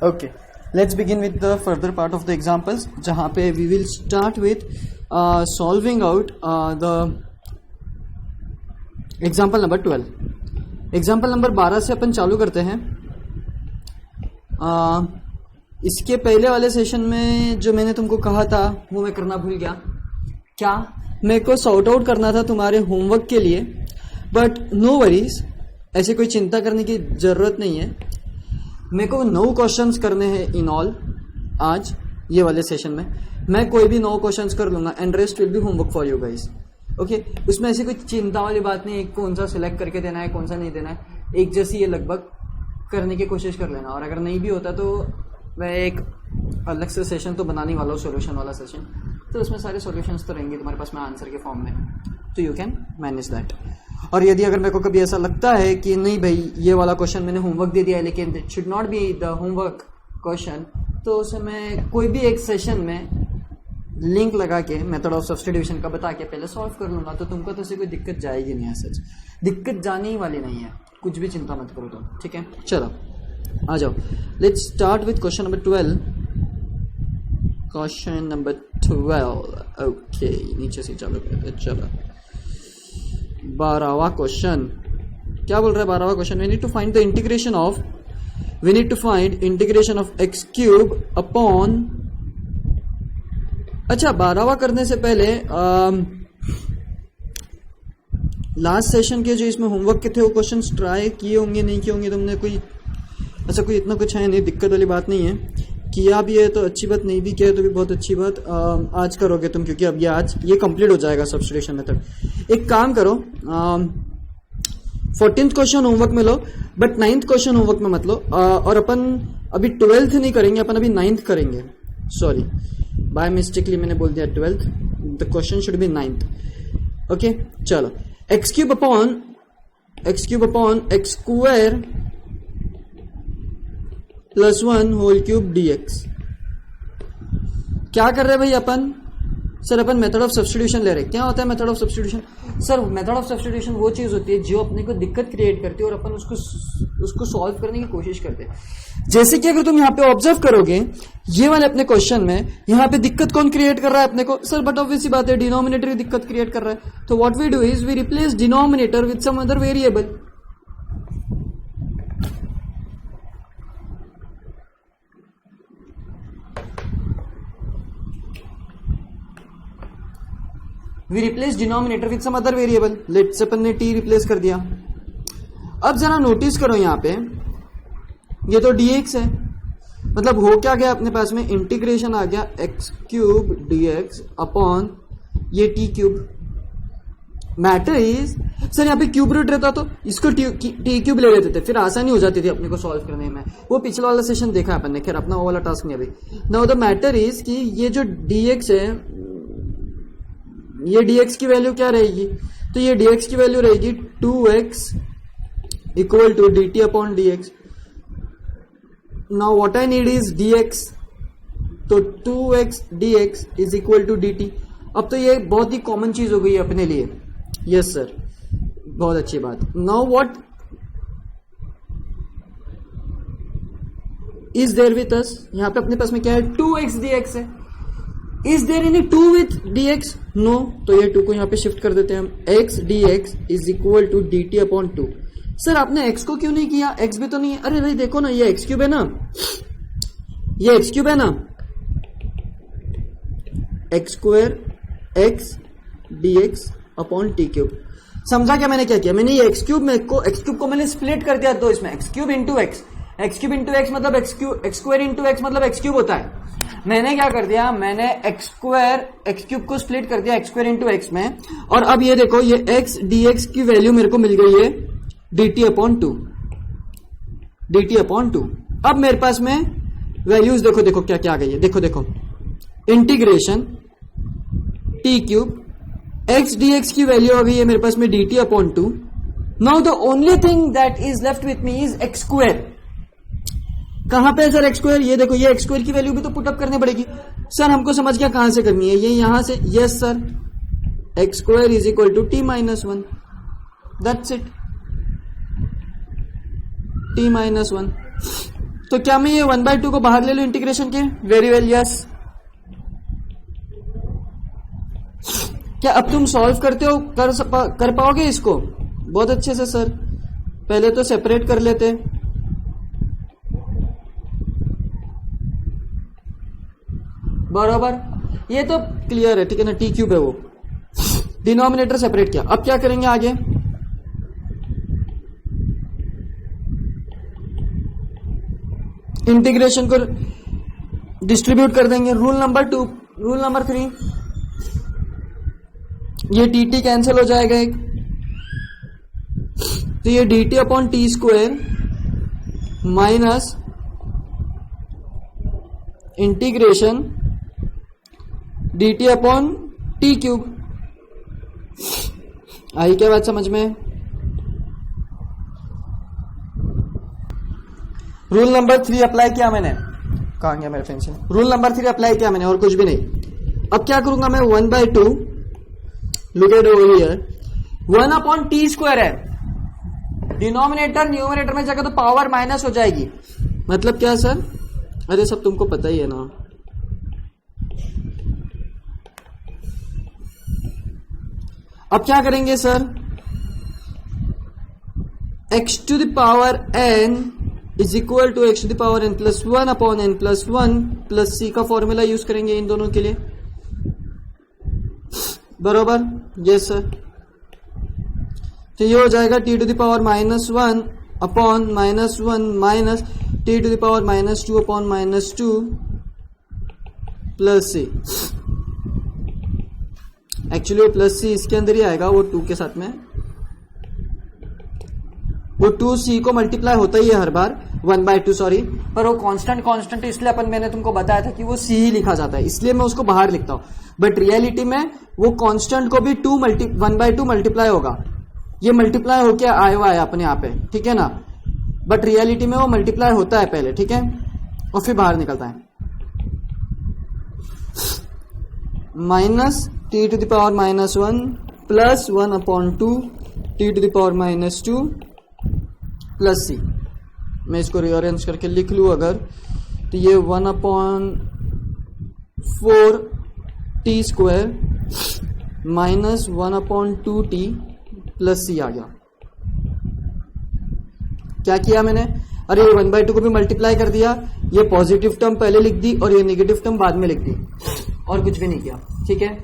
Okay, let's begin with the further part of the examples, जहाँ पे we will start with solving out the example number 12. Example number 12 से अपन चालू करते हैं. इसके पहले वाले सेशन में जो मैंने तुमको कहा था वो मैं करना भूल गया. क्या? मेरे को सॉर्ट आउट करना था तुम्हारे होमवर्क के लिए, बट नो वरीज, ऐसे कोई चिंता करने की ज़रूरत नहीं है. मेरे को 9 क्वेश्चंस करने हैं इन ऑल आज ये वाले सेशन में. मैं कोई भी 9 क्वेश्चंस कर लूँगा and rest will be homework for you guys. Okay, उसमें ऐसी कोई चिंता वाली बात नहीं है कौन सा सिलेक्ट करके देना है कौन सा नहीं देना है. एक जैसी ये लगभग करने की कोशिश कर लेना, और अगर नहीं भी होता तो मैं एक अलग से सेशन तो बनाने वाला हूँ, सोल्यूशन वाला सेशन. तो उसमें सारे सॉल्यूशंस तो रहेंगे तुम्हारे पास में आंसर के फॉर्म में, तो यू कैन मैनेज दैट. और यदि अगर मेरे को कभी ऐसा लगता है कि नहीं भाई ये वाला क्वेश्चन मैंने होमवर्क दे दिया है लेकिन it should not be the homework question, तो उसे मैं कोई भी एक सेशन में लिंक लगा के मेथड ऑफ सब्स्टिट्यूशन का बता के पहले सॉल्व कर लूँगा. तो तुमको तो ऐसी कोई दिक्कत जाएगी नहीं, ऐसा दिक्कत जाने ही वाली नहीं है. कुछ भी चिंता मत करो तुम, ठीक है. चलो आ जाओ, let's start with question number 12. Question number 12. Okay, नीचे से चालू करते हैं. चलो 12वां क्वेश्चन क्या बोल रहा है? 12वां question, we need to find integration of X cube upon. अच्छा, 12वां करने से पहले लास्ट सेशन के जो इसमें होमवर्क के थे वो क्वेश्चंस ट्राई किए होंगे नहीं किए होंगे तुमने? कोई ऐसा कोई इतना कुछ है नहीं, दिक्कत वाली बात नहीं है. किया भी है तो अच्छी बात, नहीं भी किया है तो भी बहुत अच्छी बात. आज करोगे तुम, क्योंकि अब ये कंप्लीट हो जाएगा सब्स्टिट्यूशन मेथड. एक काम करो, 14th क्वेश्चन होमवर्क में लो, बट 9th क्वेश्चन होमवर्क में मत लो. और अपन अभी 12th नहीं करेंगे, अपन अभी 9th करेंगे. सॉरी, बाय मिस्टेकली मैंने बोल दिया 12th. The question should be 9th. Okay, चलो. X cube upon X square plus 1 whole cube dx. क्या कर रहे हैं भाई अपन? सर अपन मेथड ऑफ सब्स्टिट्यूशन ले रहे हैं. क्या होता है method of substitution? Sir method of substitution वो चीज होती है जो अपने को दिक्कत क्रिएट करती है और अपन उसको सॉल्व करने की कोशिश करते हैं. जैसे कि अगर तुम यहाँ पे ऑब्जर्व करोगे ये वाले अपने क्वेश्चन में, यहाँ पे दिक्कत कौन क्रिएट कर रहा है अपने को? सर बट ऑब्वियस सी बात है, डिनोमिनेटर दिक्कत क्रिएट कर रहा है. तो what we do is we replace denominator with some other variable. We replace denominator with some other variable. Let's अपन ने टी रिप्लेस कर दिया. अब जरा नोटिस करो यहाँ पे, ये तो dx है, मतलब हो क्या गया अपने पास में? इंटीग्रेशन आ गया एक्स क्यूब dx अपॉन ये T cube. Matter is, sir यहाँ पे क्यूब रूट रहता तो इसको टी क्यूब ले लेते थे, फिर आसानी हो जाती थी अपने को सॉल्व करने में. वो पिछला वाला सेशन देखा अपन ने, खैर अपना वो वाला टास्क नहीं अभी. नाउ द मैटर इज कि ये जो dx है, ये dx की वैल्यू क्या रहेगी? तो ये dx की वैल्यू रहेगी 2x equal to dt upon dx. Now what I need is dx, तो 2x dx is equal to dt. अब तो ये बहुत ही कॉमन चीज हो गई है अपने लिए. यस सर, बहुत अच्छी बात. Now what is there with us? यहां पे अपने पास में क्या है? 2x dx है. Is there any 2 with dx? No. तो ये 2 को यहां पे शिफ्ट कर देते हैं हम. x dx is equal to dt upon 2. Sir आपने x को क्यों नहीं किया? x भी तो नहीं है. अरे भाई देखो ना, ये x क्यूब है ना, ये x क्यूब है ना, x square x dx upon T cube. समझा क्या मैंने क्या किया? मैंने ये एक्स क्यूब को मैंने स्प्लिट कर दिया दो इसमें. एक्स क्यूब इंटू एक्स मतलब एक्स स्क्वायर इंटू एक्स मतलब एक्स क्यूब होता है. मैंने क्या कर दिया? मैंने एक्स क्यूब को स्प्लिट कर दिया एक्स स्क्वायर इंटू एक्स में. और अब ये देखो, ये x dx की वैल्यू मेरे को मिल गई है dt अपॉन 2. अब मेरे पास में वैल्यूज देखो क्या क्या आ गई है. देखो integration T cube x dx की वैल्यू आ गई है मेरे पास में dt upon 2. Now the only thing that is left with me is x square. कहां पे है सर एक्स स्क्वायर? ये देखो, ये एक्स स्क्वायर की वैल्यू भी तो पुटअप करनी पड़ेगी. सर हमको समझ गया कहां से करनी है, ये यहां से. Yes sir, x square is equal to t minus 1. That's it, t minus 1. तो क्या मैं ये 1/2 को बाहर ले लूं इंटीग्रेशन के? Very well, yes. क्या अब तुम सॉल्व करते हो, कर पाओगे इसको? बहुत अच्छे से सर, पहले तो सेपरेट कर लेते। बराबर, ये तो क्लियर है, ठीक है ना, टी क्यूब है वो। डिनोमिनेटर सेपरेट किया, अब क्या करेंगे आगे? इंटीग्रेशन को डिस्ट्रीब्यूट कर देंगे। रूल नंबर 2, रूल नंबर 3, ये टी टी कैंसिल हो जाएगा एक, तो ये dt upon T square minus integration dt upon T cube. आई क्या बात समझ में? रूल नंबर 3 अप्लाई किया मैंने, कहां गया मेरा पेंसिल? रूल नंबर 3 अप्लाई किया मैंने और कुछ भी नहीं। अब क्या करूंगा मैं? 1/2, look at over here, 1 upon T square है, डिनोमिनेटर न्यूमरेटर में जाकर तो पावर माइनस हो जाएगी। मतलब क्या सर? अरे सब तुमको पता ही है ना। अब क्या करेंगे sir? x to the power n is equal to x to the power n plus 1 upon n plus 1 plus c का फॉर्मूला यूज करेंगे इन दोनों के लिए। बरोबर, यस सर। तो ये हो जाएगा t to the power -1 upon -1 minus t to the power -2 upon -2 plus c। Actually वो प्लस सी इसके अंदर ही आएगा, वो 2 के साथ में, वो 2c को मल्टीप्लाई होता ही है हर बार 1/2, सॉरी, पर वो कांस्टेंट इसलिए मैंने तुमको बताया था कि वो c ही लिखा जाता है, इसलिए मैं उसको बाहर लिखता हूं। बट रियलिटी में वो कांस्टेंट को भी 1/2 मल्टीप्लाई होगा, ये मल्टीप्लाई होके आया हुआ है अपने यहाँ पे, ठीक है ना। बट रियलिटी में वो मल्टीप्लाई होता है पहले, ठीक है, और फिर बाहर निकलता है। Minus T to the power -1 plus 1 upon 2 T to the power -2 plus C. मैं इसको रीअरेंज करके लिख लूं अगर, तो ये 1 upon 4 T square minus 1 upon 2 T plus C आ गया। क्या किया मैंने? अरे 1/2 को भी मल्टीप्लाई कर दिया, ये पॉजिटिव टर्म पहले लिख दी और ये नेगेटिव टर्म बाद में लिख दी, और कुछ भी नहीं किया, ठीक है।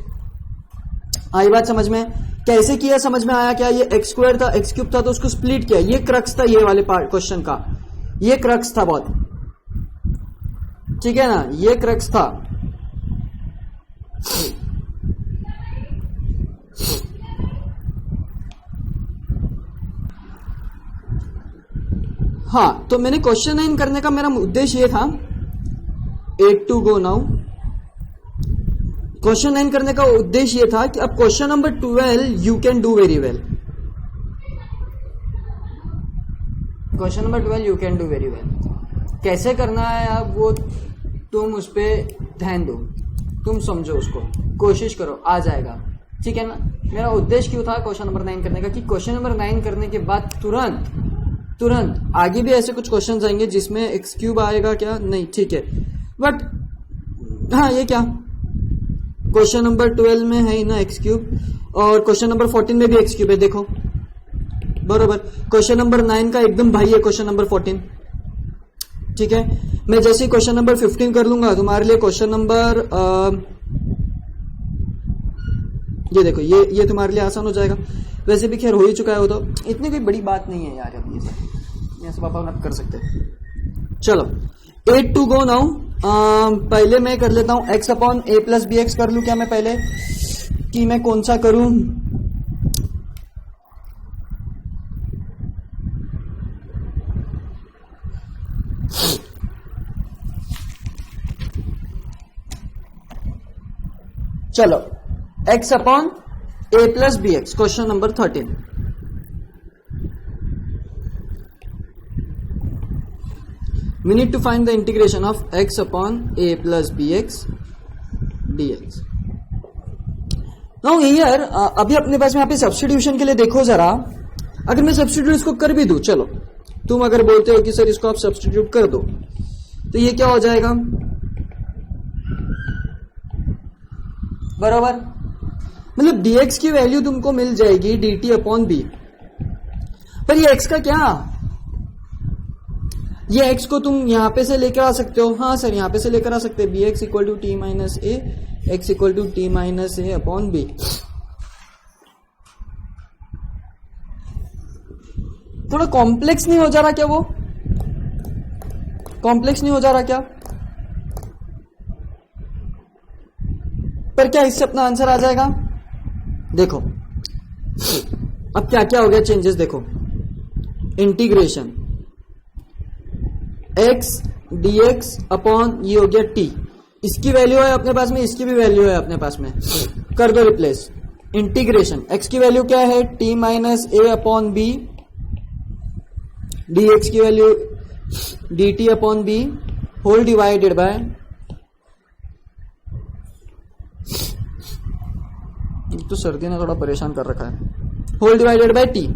आई बात समझ में? कैसे किया समझ में आया क्या? ये x स्क्वायर था, x क्यूब था, तो उसको स्प्लिट किया। ये क्रक्स था ये वाले पार्ट क्वेश्चन का, ये क्रक्स था बहुत, ठीक है ना, ये क्रक्स था। हाँ, तो मैंने क्वेश्चन 9 करने का मेरा उद्देश्य ये था, 8 to go नाउ। क्वेश्चन 9 करने का उद्देश्य ये था कि अब question number 12 you can do very well. Question number 12 you can do very well. कैसे करना है अब वो तुम उस पर ध्यान दो, तुम समझो उसको, कोशिश करो, आ जाएगा, ठीक है ना। मेरा उद्देश्य क्यों था क्वेश्चन नंबर 9 करने का कि क्वेश्चन नंबर 9 करने के बाद तुरंत आगे भी ऐसे कुछ क्वेश्चंस आएंगे जिसमें एक्स क्यूब आएगा क्या, नहीं, ठीक है, बट हाँ, ये क्या क्वेश्चन नंबर 12 में है ही ना एक्स क्यूब, और क्वेश्चन नंबर 14 में भी एक्स क्यूब है, देखो बरोबर। क्वेश्चन नंबर 9 का एकदम भाई है क्वेश्चन नंबर 14, ठीक है। मैं जैसे ही क्वेश्चन नंबर 15 कर लूंगा तुम्हारे लिए क्वेश्चन नंबर ये देखो, ये तुम्हारे लिए आसान हो जाएगा। वैसे भी खैर हो ही चुका है वो, तो इतनी कोई बड़ी बात नहीं है यार, अब ये सब आप कर सकते हैं। चलो 8 to go नाउ। पहले मैं कर लेता हूं x upon a plus b x कर लूं क्या मैं पहले, कि मैं कौन सा करूं? चलो x upon a plus b x, question number 13। We need to find the integration of x upon a plus bx dx. Now here अभी अपने पास में यहाँ पे सब्स्टिट्यूशन के लिए देखो जरा, अगर मैं सब्स्टिट्यूट इसको कर भी दूं, चलो तुम अगर बोलते हो कि सर इसको आप सब्स्टिट्यूट कर दो, तो ये क्या हो जाएगा, बराबर, मतलब dx की वैल्यू तुमको मिल जाएगी dt अपॉन बी। पर ये x का क्या, ये x को तुम यहां पे से लेकर आ सकते हो, हाँ सर यहां पे से लेकर आ सकते हैं, bx equal to t minus a, x equal to t minus A upon b. थोड़ा कॉम्प्लेक्स नहीं हो जा रहा क्या, वो कॉम्प्लेक्स नहीं हो जा रहा क्या? पर क्या इससे अपना आंसर आ जाएगा? देखो अब क्या क्या हो गया चेंजेस, देखो इंटीग्रेशन x dx अपॉन ये हो गया t, इसकी वैल्यू है अपने पास में, इसकी भी वैल्यू है अपने पास में, कर दो रिप्लेस। इंटीग्रेशन x की वैल्यू क्या है, t माइनस ए अपॉन बी, dx की value dt upon b whole divided by, तो सर्दी ने थोड़ा परेशान कर रखा है, होल डिवाइडेड बाय t।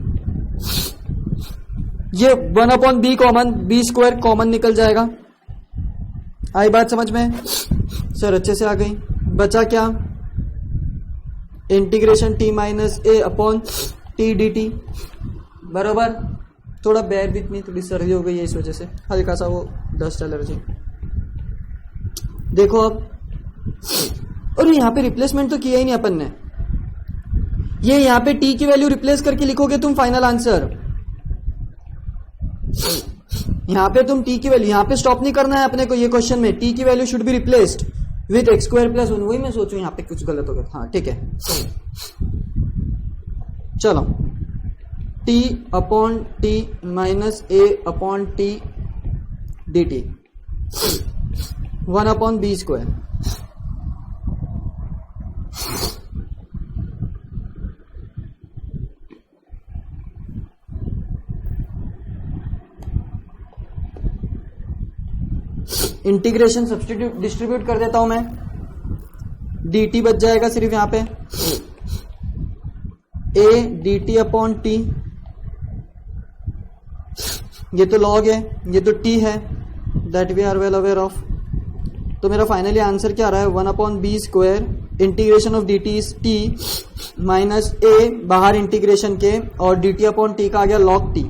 ये 1 upon b common, b square common निकल जाएगा। आई बात समझ में? सर अच्छे से आ गई। बचा क्या, इंटीग्रेशन t माइनस ए अपॉन टी डी टी, बराबर। थोड़ा बेयर विथ मी, थोड़ी सर्दी हो गई है इस वजह से, हल्का सा वो डस्ट एलर्जी। देखो अब, और यहां पे रिप्लेसमेंट तो किया ही नहीं अपन ने, ये यहां पे t की वैल्यू रिप्लेस करके लिखोगे तुम फाइनल आंसर, यहां पे तुम t की वैल्यू, यहां पे स्टॉप नहीं करना है अपने को, ये क्वेश्चन में t की value should be replaced with x square plus 1। वही मैं सोचूं यहां पे कुछ गलत हो गया, हाँ ठीक है। चलो t अपॉन टी माइनस ए upon T D T, 1 upon B square, integration substitute distribute कर देता हूं मैं, dt बच जाएगा सिर्फ यहां पे, a dt अपॉन टी, ये तो लॉग है, ये तो t है, that we are well aware of. तो मेरा फाइनली आंसर क्या आ रहा है, 1 upon B square, integration of dt is t minus a बाहर इंटीग्रेशन के, और dt अपॉन टी का आ गया लॉग t।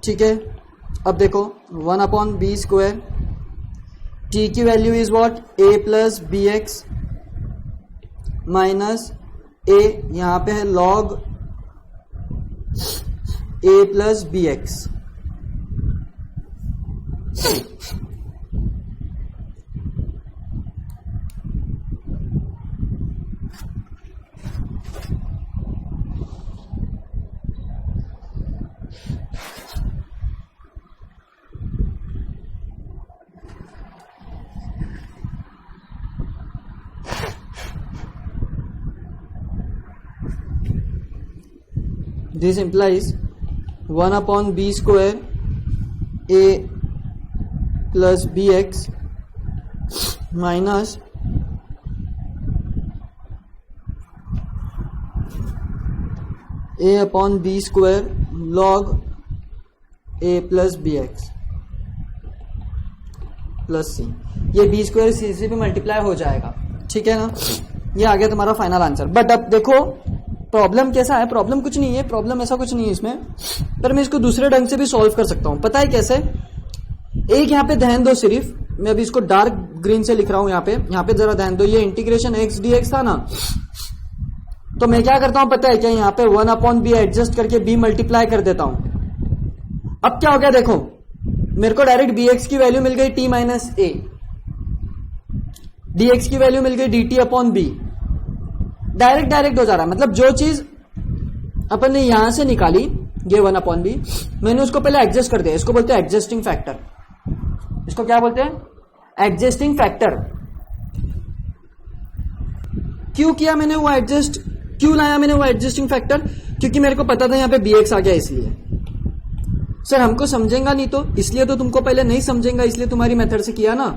ठीक है, अब देखो 1 अपॉन बी स्क्वायर, टी की value is what, a plus b x minus a, यहां पे है log a plus b x. This implies 1 upon b square a plus bx minus a upon b square log a plus bx plus C. ये B square सी से भी multiply हो जाएगा, ठीक है ना। ये आ गया तुम्हारा फाइनल आंसर। बट अब देखो प्रॉब्लम कैसा है, प्रॉब्लम कुछ नहीं है, प्रॉब्लम ऐसा कुछ नहीं है इसमें, पर मैं इसको दूसरे ढंग से भी सॉल्व कर सकता हूं। पता है कैसे? एक यहां पे ध्यान दो, सिर्फ मैं अभी इसको डार्क ग्रीन से लिख रहा हूं, यहां पे जरा ध्यान दो। ये इंटीग्रेशन एक्स डी एक्स था ना, तो मैं क्या करता हूं पता है क्या, यहां पे 1 अपॉन बी एडजस्ट करके बी मल्टीप्लाई कर देता हूं। अब क्या हो गया देखो, मेरे को डायरेक्ट बी एक्स की वैल्यू मिल गई t minus a, d x की वैल्यू मिल गई d t upon b. Direct हो जा रहा है, मतलब जो चीज अपन ने यहां से निकाली ये 1 अपॉन बी, मैंने उसको पहले एडजस्ट कर दिया। इसको बोलते हैं एडजस्टिंग फैक्टर। इसको क्या बोलते हैं? Adjusting factor. क्यों किया मैंने वो एडजस्ट, क्यों लाया मैंने वो एडजस्टिंग फैक्टर? क्योंकि मेरे को पता था यहां पे बी एक्स आ गया, इसलिए। सर हमको समझेगा नहीं तो, इसलिए तो तुमको पहले नहीं समझेगा, इसलिए तुम्हारी मेथड से किया ना।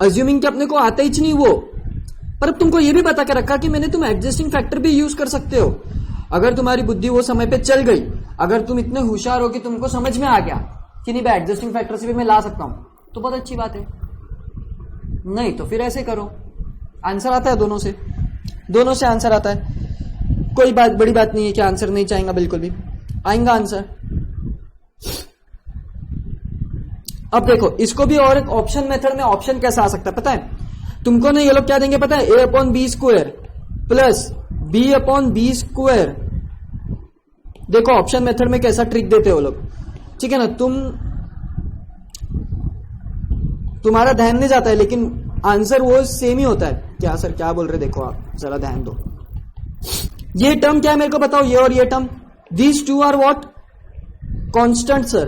अज्यूमिंग कि अपने को आता ही नहीं वो, पर अब तुमको ये भी बता के रखा कि मैंने तुम एडजस्टिंग फैक्टर भी यूज कर सकते हो। अगर तुम्हारी बुद्धि वो समय पे चल गई, अगर तुम इतने होशियार हो कि तुमको समझ में आ गया कि नहीं भाई एडजस्टिंग फैक्टर से भी मैं ला सकता हूं, तो बहुत अच्छी बात है। नहीं तो फिर ऐसे करो, आंसर आता है दोनों से आंसर आता है। कोई बात बड़ी बात नहीं है कि आंसर नहीं चाहेगा, बिल्कुल भी आएगा आंसर। अब देखो इसको भी और एक ऑप्शन मेथड में ऑप्शन कैसा आ सकता है पता है तुमको ना? ये लोग क्या देंगे पता है? a upon B square plus b upon B square. देखो ऑप्शन मेथड में कैसा ट्रिक देते हो लोग, ठीक है ना? तुम्हारा ध्यान नहीं जाता है लेकिन आंसर वो सेम ही होता है। क्या सर क्या बोल रहे? देखो आप जरा ध्यान दो। ये टर्म क्या है मेरे को बताओ, ये और ये term, these two are what? Constant sir.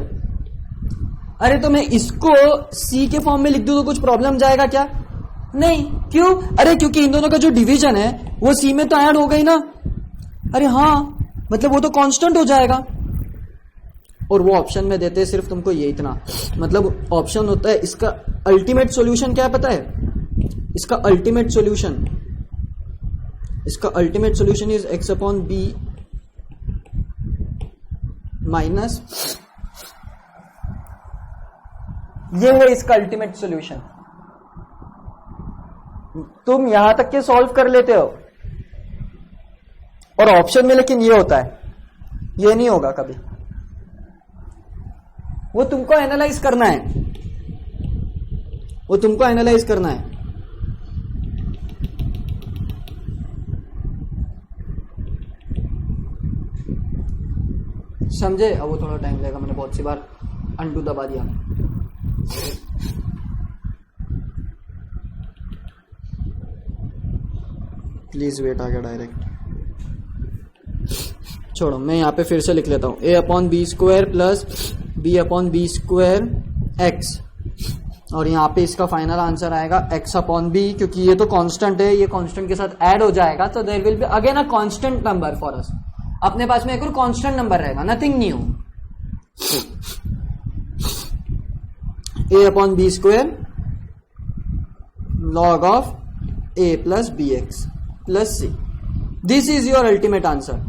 अरे तो मैं इसको सी के फॉर्म में लिख दूं तो कुछ प्रॉब्लम जाएगा क्या? नहीं। क्यों? अरे क्योंकि इन दोनों का जो डिवीजन है वो सी में तो ऐड हो गई ना। अरे हाँ, मतलब वो तो कांस्टेंट हो जाएगा। और वो ऑप्शन में देते हैं सिर्फ तुमको ये इतना, मतलब ऑप्शन होता है। इसका अल्टीमेट सॉल्यूशन क्या है पता है? इसका ultimate solution is x upon b minus, ये है इसका अल्टीमेट सॉल्यूशन। तुम यहां तक के सॉल्व कर लेते हो और ऑप्शन में लेकिन ये होता है, ये नहीं होगा कभी। वो तुमको एनालाइज करना है, समझे? अब वो थोड़ा टाइम लगेगा, मैंने बहुत सी बार अंडू दबा दिया। प्लीज वेट आ गया डायरेक्ट, छोड़ो मैं यहां पे फिर से लिख लेता हूं। a upon B square plus b upon B square x, और यहाँ पे इसका फाइनल आंसर आएगा x अपॉन बी, क्योंकि ये तो कांस्टेंट है, ये कांस्टेंट के साथ ऐड हो जाएगा तो there will be again a constant number for us. अपने पास में एक और कांस्टेंट नंबर रहेगा, nothing new. a upon B square log of a plus b x plus c, this is your ultimate answer.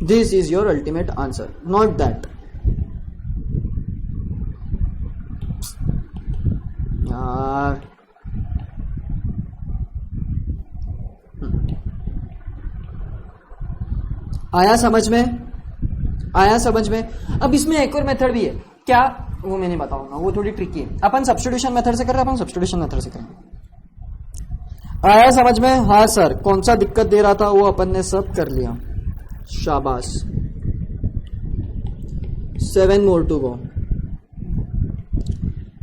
This is your ultimate answer, not that. यार आया समझ में? अब इसमें एक और मेथड भी है, क्या वो मैं नहीं बताऊंगा, वो थोड़ी ट्रिकी है। अपन सब्स्टिट्यूशन मेथड से कर रहे हैं, आया समझ में? हाँ सर, कौन सा दिक्कत दे रहा था वो अपन ने सब कर लिया, शाबाश। 7 more to go।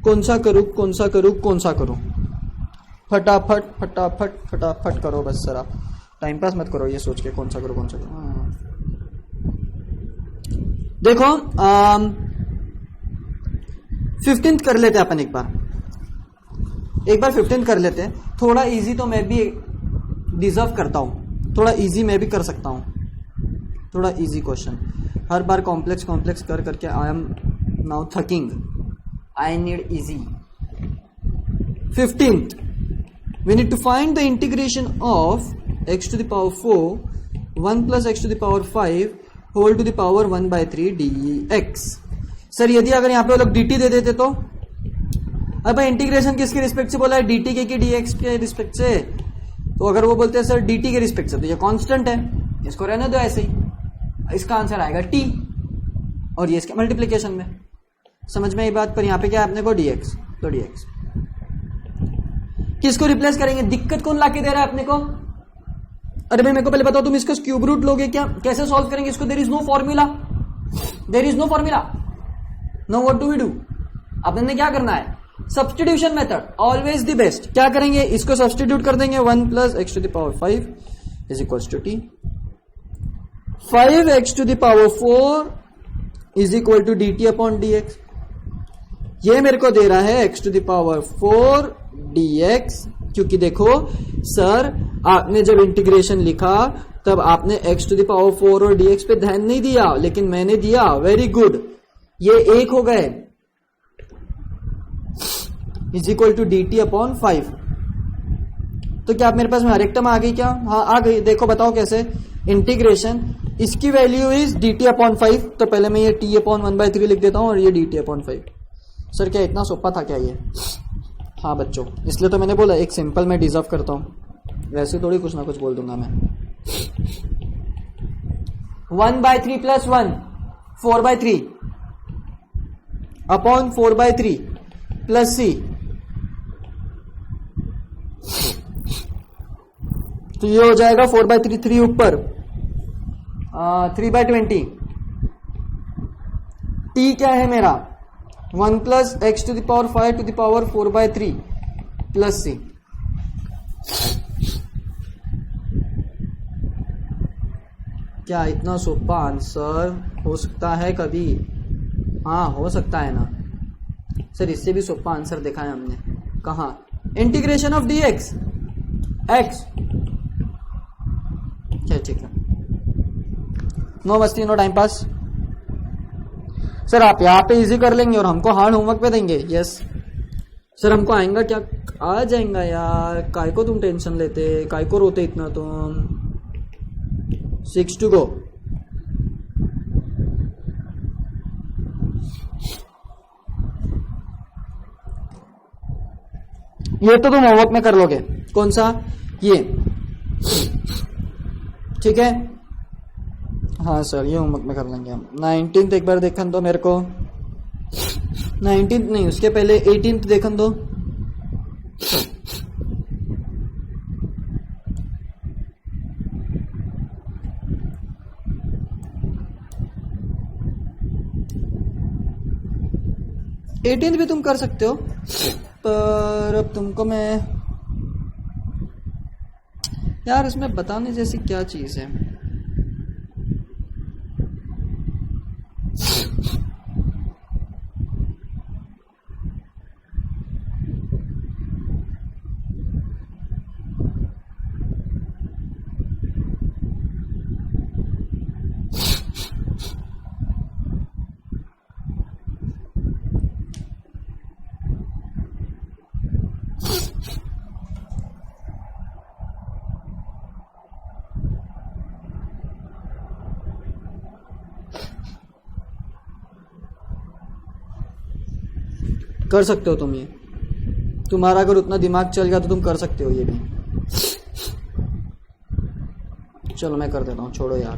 कौन सा करूं? फटाफट करो बस सर, आप टाइम पास मत करो ये सोच के कौन सा करूं। देखो 15th कर लेते हैं अपन, एक बार 15th कर लेते हैं। थोड़ा इजी तो मैं भी डिजर्व करता हूं, थोड़ा इजी मैं भी कर सकता हूं, थोड़ा इजी क्वेश्चन। हर बार कॉम्प्लेक्स कर करके I am now thinking, I need easy. 15th, we need to find the integration of x to the power 4 1 plus x to the power 5 whole to the power 1 by 3 dx। Sir यदि अगर यहाँ पे वो लोग dt दे देते तो? अब integration किसके रिस्पेक्ट से बोला है? dt के dx के रिस्पेक्ट से। तो अगर वो बोलते हैं सर dt के रिस्पेक्ट से, तो ये कांस्टेंट है, इसको रहने दो ऐसे ही। इसका आंसर आएगा t, और ये इसके मल्टीप्लीकेशन में। समझ में ये बात? पर यहाँ पे क्या है अपने को? dx, तो dx किसको रिप्लेस करेंगे? दिक्कत कौन लाके दे रहा है अपने को? अरे भाई मेरे को पहले बताओ, तुम इसका क्यूब रूट लोगे क्या? कैसे सॉल्व करेंगे इसको? There is no formula. No what do we do? अपने क्या करना है? Substitution method, always the best. क्या करेंगे? इसको सब्स्टिट्यूट कर देंगे, 1 plus x to the power 5 is equal to t. 5x to the power 4 is equal to dt upon dx। ये मेरे को दे रहा है x to the power 4 dx, क्योंकि देखो सर आपने जब इंटीग्रेशन लिखा तब आपने x to the power 4 और dx पे ध्यान नहीं दिया, लेकिन मैंने दिया। वेरी गुड, ये 1 हो गए is equal to dt upon 5। तो क्या आप मेरे पास में हर एक टर्म आ गई क्या? हाँ आ गई। देखो बताओ कैसे। इंटीग्रेशन इसकी वैल्यू इज dt अपॉन 5, तो पहले मैं ये t अपॉन 1/3 लिख देता हूं और ये dt अपॉन 5। सर क्या इतना सोपा था क्या ये? हाँ बच्चों, इसलिए तो मैंने बोला एक सिंपल मैं डिजर्व करता हूं, वैसे थोड़ी कुछ ना कुछ बोल दूंगा मैं। 1/3 प्लस 1 4/3 अपॉन 4/3 प्लस c, तो ये हो जाएगा 4/3, 3 ऊपर 3/20। t क्या है मेरा? 1 plus x to the power 5 to the power 4/3 plus c। क्या इतना सोपा आंसर हो सकता है कभी? हाँ हो सकता है ना सर, इससे भी सोपा आंसर देखा है हमने। कहा? Integration of dx x। ठीक है, नो मस्ती नो टाइम पास। सर आप यहाँ पे इजी कर लेंगे और हमको हार्ड होमवर्क पे देंगे? यस सर, हमको आएगा क्या? आ जाएगा यार, काय को तुम टेंशन लेते, काय को रोते इतना तुम। 6 to go। ये तो तुम होमवर्क में कर लोगे। कौन सा? ये ठीक है। हाँ सर ये होमवर्क में कर लेंगे हम। 19th एक बार देखन दो मेरे को। 19th नहीं, उसके पहले 18th देखन दो। एटीन्थ भी तुम कर सकते हो, पर अब तुमको मैं यार इसमें बताने जैसी क्या चीज है। कर सकते हो तुम ये, तुम्हारा अगर उतना दिमाग चल गया तो तुम कर सकते हो ये भी। चलो मैं कर देता हूँ, छोड़ो यार।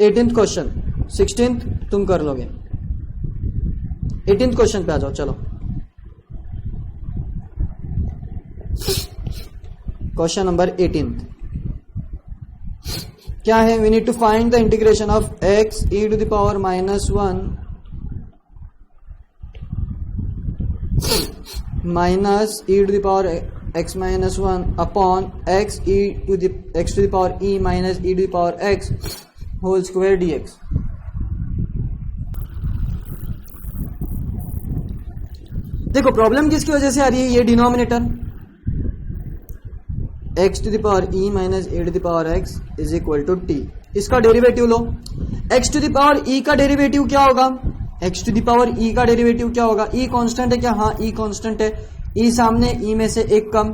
18th क्वेश्चन, 16th तुम कर लोगे। 18th क्वेश्चन पे आ जाओ। चलो क्वेश्चन नंबर 18 क्या है? We need to find the integration of x e to the power -1 minus e to the power x minus 1 upon x to the power e minus e to the power x whole square dx। देखो problem किसकी वजह से आ रही है? ये denominator x to the power e minus e to the power x is equal to t, इसका derivative लो। x to the power e का डेरिवेटिव क्या होगा? x to the power e का डेरिवेटिव क्या होगा? e कांस्टेंट है क्या? हाँ e कांस्टेंट है। e सामने, e में से एक कम,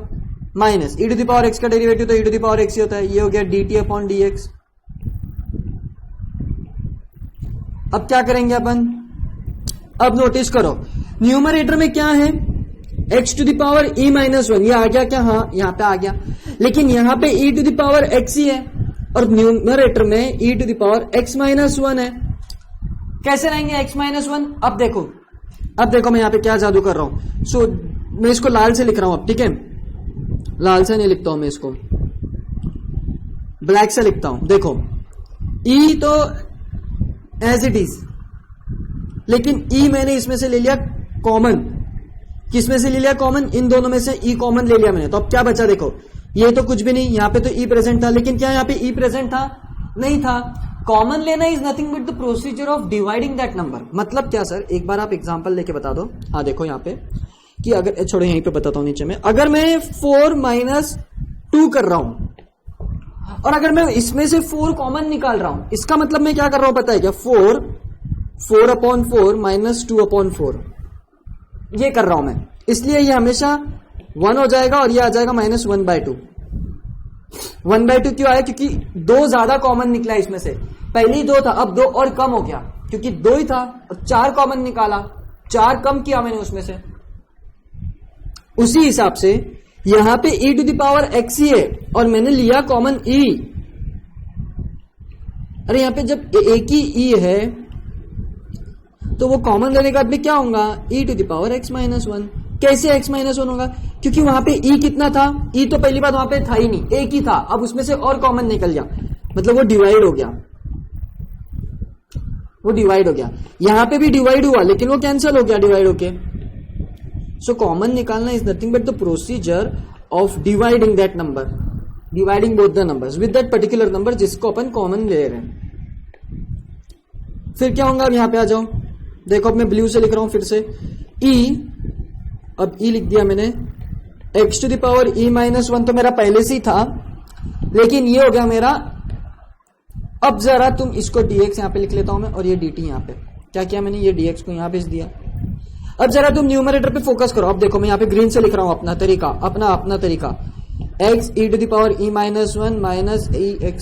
minus e to the power x का डेरिवेटिव तो e to the power x ही होता है। ये हो गया dt अपॉन dx। अब क्या करेंगे अपन? अब नोटिस करो न्यूमरेटर में क्या है? x to the power e minus 1, ये आ गया क्या? हाँ यहाँ पे आ गया, लेकिन यहाँ पे e to the power x ही है और न्यूमरेटर में e to the power x minus 1 है। कैसे रहेंगे x माइनस 1? अब देखो मैं यहाँ पे क्या जादू कर रहा हूं। सो मैं इसको लाल से लिख रहा हूं अब, ठीक है? लाल से नहीं लिखता हूं मैं इसको, ब्लैक से लिखता हूं। देखो e तो एज इट इज, लेकिन e मैंने इसमें से ले लिया कॉमन। किस में से ले लिया कॉमन? इन दोनों में से e कॉमन ले लिया मैंने। तो अब क्या बचा? देखो ये तो कुछ भी नहीं, यहाँ पे तो e प्रेजेंट था, लेकिन क्या यहाँ पे e प्रेजेंट था? नहीं था। कॉमन लेना is nothing but the procedure of dividing that number. मतलब क्या सर? एक बार आप एग्जांपल लेके बता दो। हाँ देखो यहाँ पे कि अगर, छोड़ो यहीं पे बताता हूं नीचे में। अगर मैं 4 माइनस 2 कर रहा हूं और अगर मैं इसमें से 4 कॉमन निकाल रहा हूं, इसका मतलब मैं क्या कर रहा हूं पता है क्या? 4 4/4 माइनस 2/4 ये कर रहा हूं मैं, इसलिए ये हमेशा 1 हो जाएगा और ये आ जाएगा -1/2। 1/2 क्यों आया? क्योंकि 2 ज्यादा कॉमन निकला इसमें से, पहले ही 2 था, अब 2 और कम हो गया, क्योंकि 2 ही था और 4 कॉमन निकाला, 4 कम किया मैंने उसमें से। उसी हिसाब से यहां पे e⁻x ही है और मैंने लिया कॉमन e। अरे यहां पे जब एक ही e है तो वो कॉमन लेने के बाद में क्या होगा? e⁻x - 1। कैसे x - 1 होगा? क्योंकि वहां पे e कितना था? e तो पहली बात वहां पे था ही नहीं, एक ही था, अब उसमें से और कॉमन निकल गया, मतलब वो डिवाइड हो गया, वो डिवाइड हो गया। यहां पे भी डिवाइड हुआ लेकिन वो कैंसिल हो गया डिवाइड होके। सो कॉमन निकालना is nothing but the procedure of dividing that number, dividing both the numbers with that particular number जिसको अपन कॉमन ले रहे हैं। फिर क्या होगा? अब यहां पे आ जाओ, देखो अब मैं ब्लू से लिख रहा हूं फिर से, e, अब e लिख दिया मैंने, x⁻e - 1 तो मेरा पहले से ही था, लेकिन ये हो गया मेरा। अब जरा तुम इसको dx यहां पे लिख लेता हूं मैं, और ये dt यहां पे क्या किया मैंने, ये dx को यहां भेज दिया। अब जरा तुम न्यूमरेटर पे फोकस करो। अब देखो मैं यहां पे ग्रीन से लिख रहा हूं, अपना तरीका, अपना तरीका, x e⁻e - 1 minus ex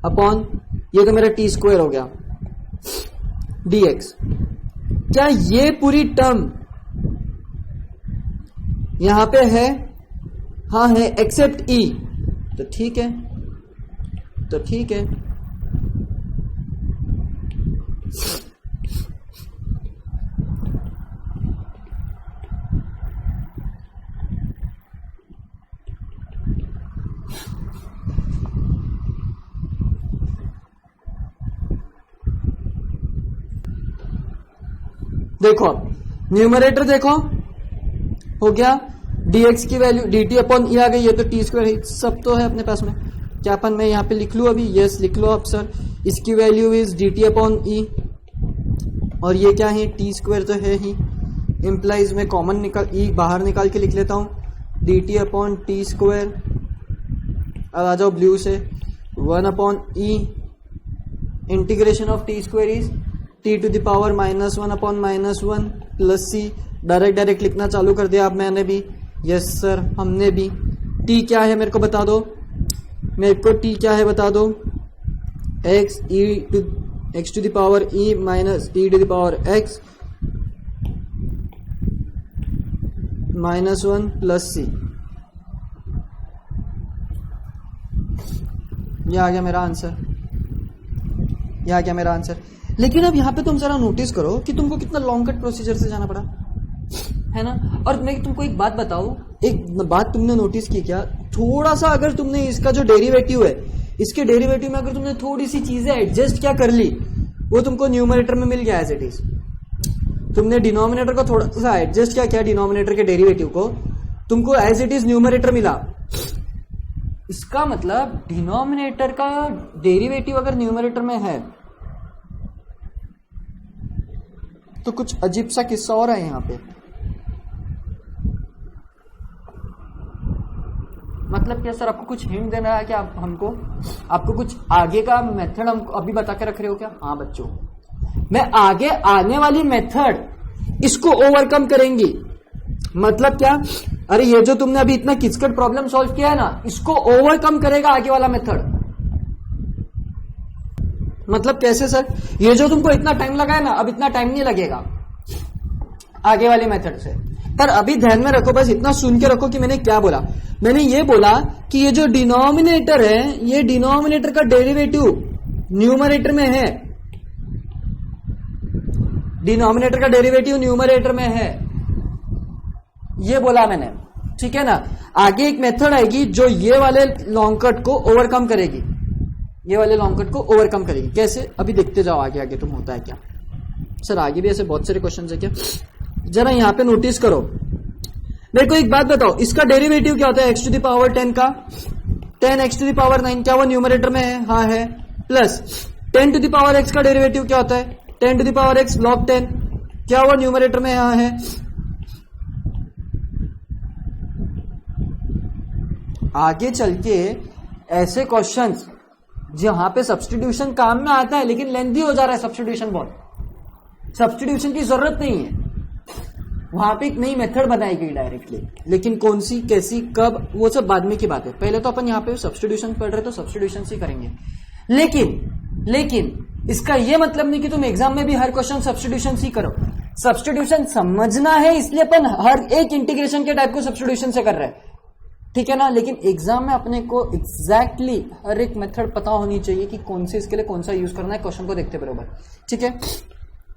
upon, ये तो मेरा t² हो गया dx। क्या ये पूरी टर्म यहां पे है? हाँ है, एक्सेप्ट e, तो ठीक है, तो ठीक है। देखो अब न्यूमरेटर देखो हो गया, dx की वैल्यू dt/e आ गई, ये तो t² सब तो है अपने पास में। क्या अपन मैं यहां पे लिख लू अभी? यस लिख लो अब सर, इसकी वैल्यू इज dt/e और ये क्या है? t² तो है ही, इंप्लाइज में कॉमन निकाल, e बाहर निकाल के लिख लेता हूं, dt/t²। अब आ जाओ ब्लू से, 1/e integration of t² is t⁻ -1/-1 plus c। Direct लिखना चालू कर दिया अब मैंने भी। यस सर हमने भी। t क्या है मेरे को बता दो, मेरे को t क्या है बता दो, x e minus e⁻x -1 plus c। ये आ गया मेरा आंसर, ये आ गया मेरा आंसर। लेकिन अब यहां पे तुम जरा नोटिस करो कि तुमको कितना लॉन्ग कट प्रोसीजर से जाना पड़ा, है ना। और मैं तुमको एक बात बताऊं, एक बात तुमने नोटिस की क्या? थोड़ा सा अगर तुमने इसका जो डेरिवेटिव है, इसके डेरिवेटिव में अगर तुमने थोड़ी सी चीजें एडजस्ट क्या कर ली, वो तुमको न्यूमरेटर में मिल गया एज इट इज। तुमने डिनोमिनेटर को थोड़ा सा एडजस्ट क्या डिनोमिनेटर के डेरिवेटिव को, तुमको एज इट इज न्यूमरेटर मिला। इसका मतलब डिनोमिनेटर का डेरिवेटिव अगर न्यूमरेटर में है तो कुछ अजीब सा किस्सा हो रहा है यहां पे। मतलब क्या सर, आपको कुछ हिंट देना है क्या हमको? आपको कुछ आगे का मेथड हमको अभी बता के रख रहे हो क्या? हाँ बच्चों, मैं आगे आने वाली मेथड इसको ओवरकम करेंगी। मतलब क्या? अरे ये जो तुमने अभी इतना किचकट प्रॉब्लम सॉल्व किया है ना, इसको ओवरकम करेगा आगे वाला मेथड। मतलब कैसे सर? ये जो तुमको इतना टाइम लगा है ना, अब इतना टाइम नहीं लगेगा आगे वाले मेथड से। पर अभी ध्यान में रखो, बस इतना सुन के रखो कि मैंने क्या बोला। मैंने ये बोला कि ये जो डिनोमिनेटर है, ये डिनोमिनेटर का डेरिवेटिव न्यूमरेटर में है। डिनोमिनेटर का डेरिवेटिव न्यूमरेटर में है, ये बोला मैंने, ठीक है ना। आगे एक मेथड आएगी जो ये वाले लॉन्ग कट को ओवरकम करेगी, ये वाले लॉन्ग कट को ओवरकम करेगी। कैसे? अभी देखते जाओ आगे आगे तुम होता है क्या। सर आगे भी ऐसे बहुत सारे क्वेश्चन है क्या? जरा यहां पे नोटिस करो। मेरे को एक बात बताओ, इसका डेरिवेटिव क्या होता है? x⁻10 का 10x⁻9, क्या वो न्यूमरेटर में है? हाँ है। प्लस 10⁻x का डेरिवेटिव क्या होता है? 10⁻x log 10, क्या वो न्यूमरेटर में? हाँ है। आगे चल के ऐसे क्वेश्चंस जहां पे सब्स्टिट्यूशन काम में आता है लेकिन लेंथी हो जा रहा है सब्स्टिट्यूशन बहुत, सब्स्टिट्यूशन की जरूरत नहीं है, वहां पे एक नई मेथड बनाई गई डायरेक्टली, लेकिन कौन सी, कैसी, कब, वो सब बाद में की बात है। पहले तो अपन यहाँ पे सब्स्टिट्यूशन पढ़ रहे तो सब्स्टिट्यूशन ही करेंगे। लेकिन इसका ये मतलब नहीं कि तुम एग्जाम में भी हर क्वेश्चन सब्स्टिट्यूशन ही करो। सब्स्टिट्यूशन समझना है, इसलिए अपन हर एक इंटीग्रेशन के टाइप को सब्स्टिट्यूशन से कर रहे हैं, ठीक है ना। लेकिन एग्जाम में अपने को एग्जैक्टली हर एक मेथड पता होनी चाहिए कि कौन से इसके लिए कौन सा यूज करना है, क्वेश्चन को देखते बराबर, ठीक है,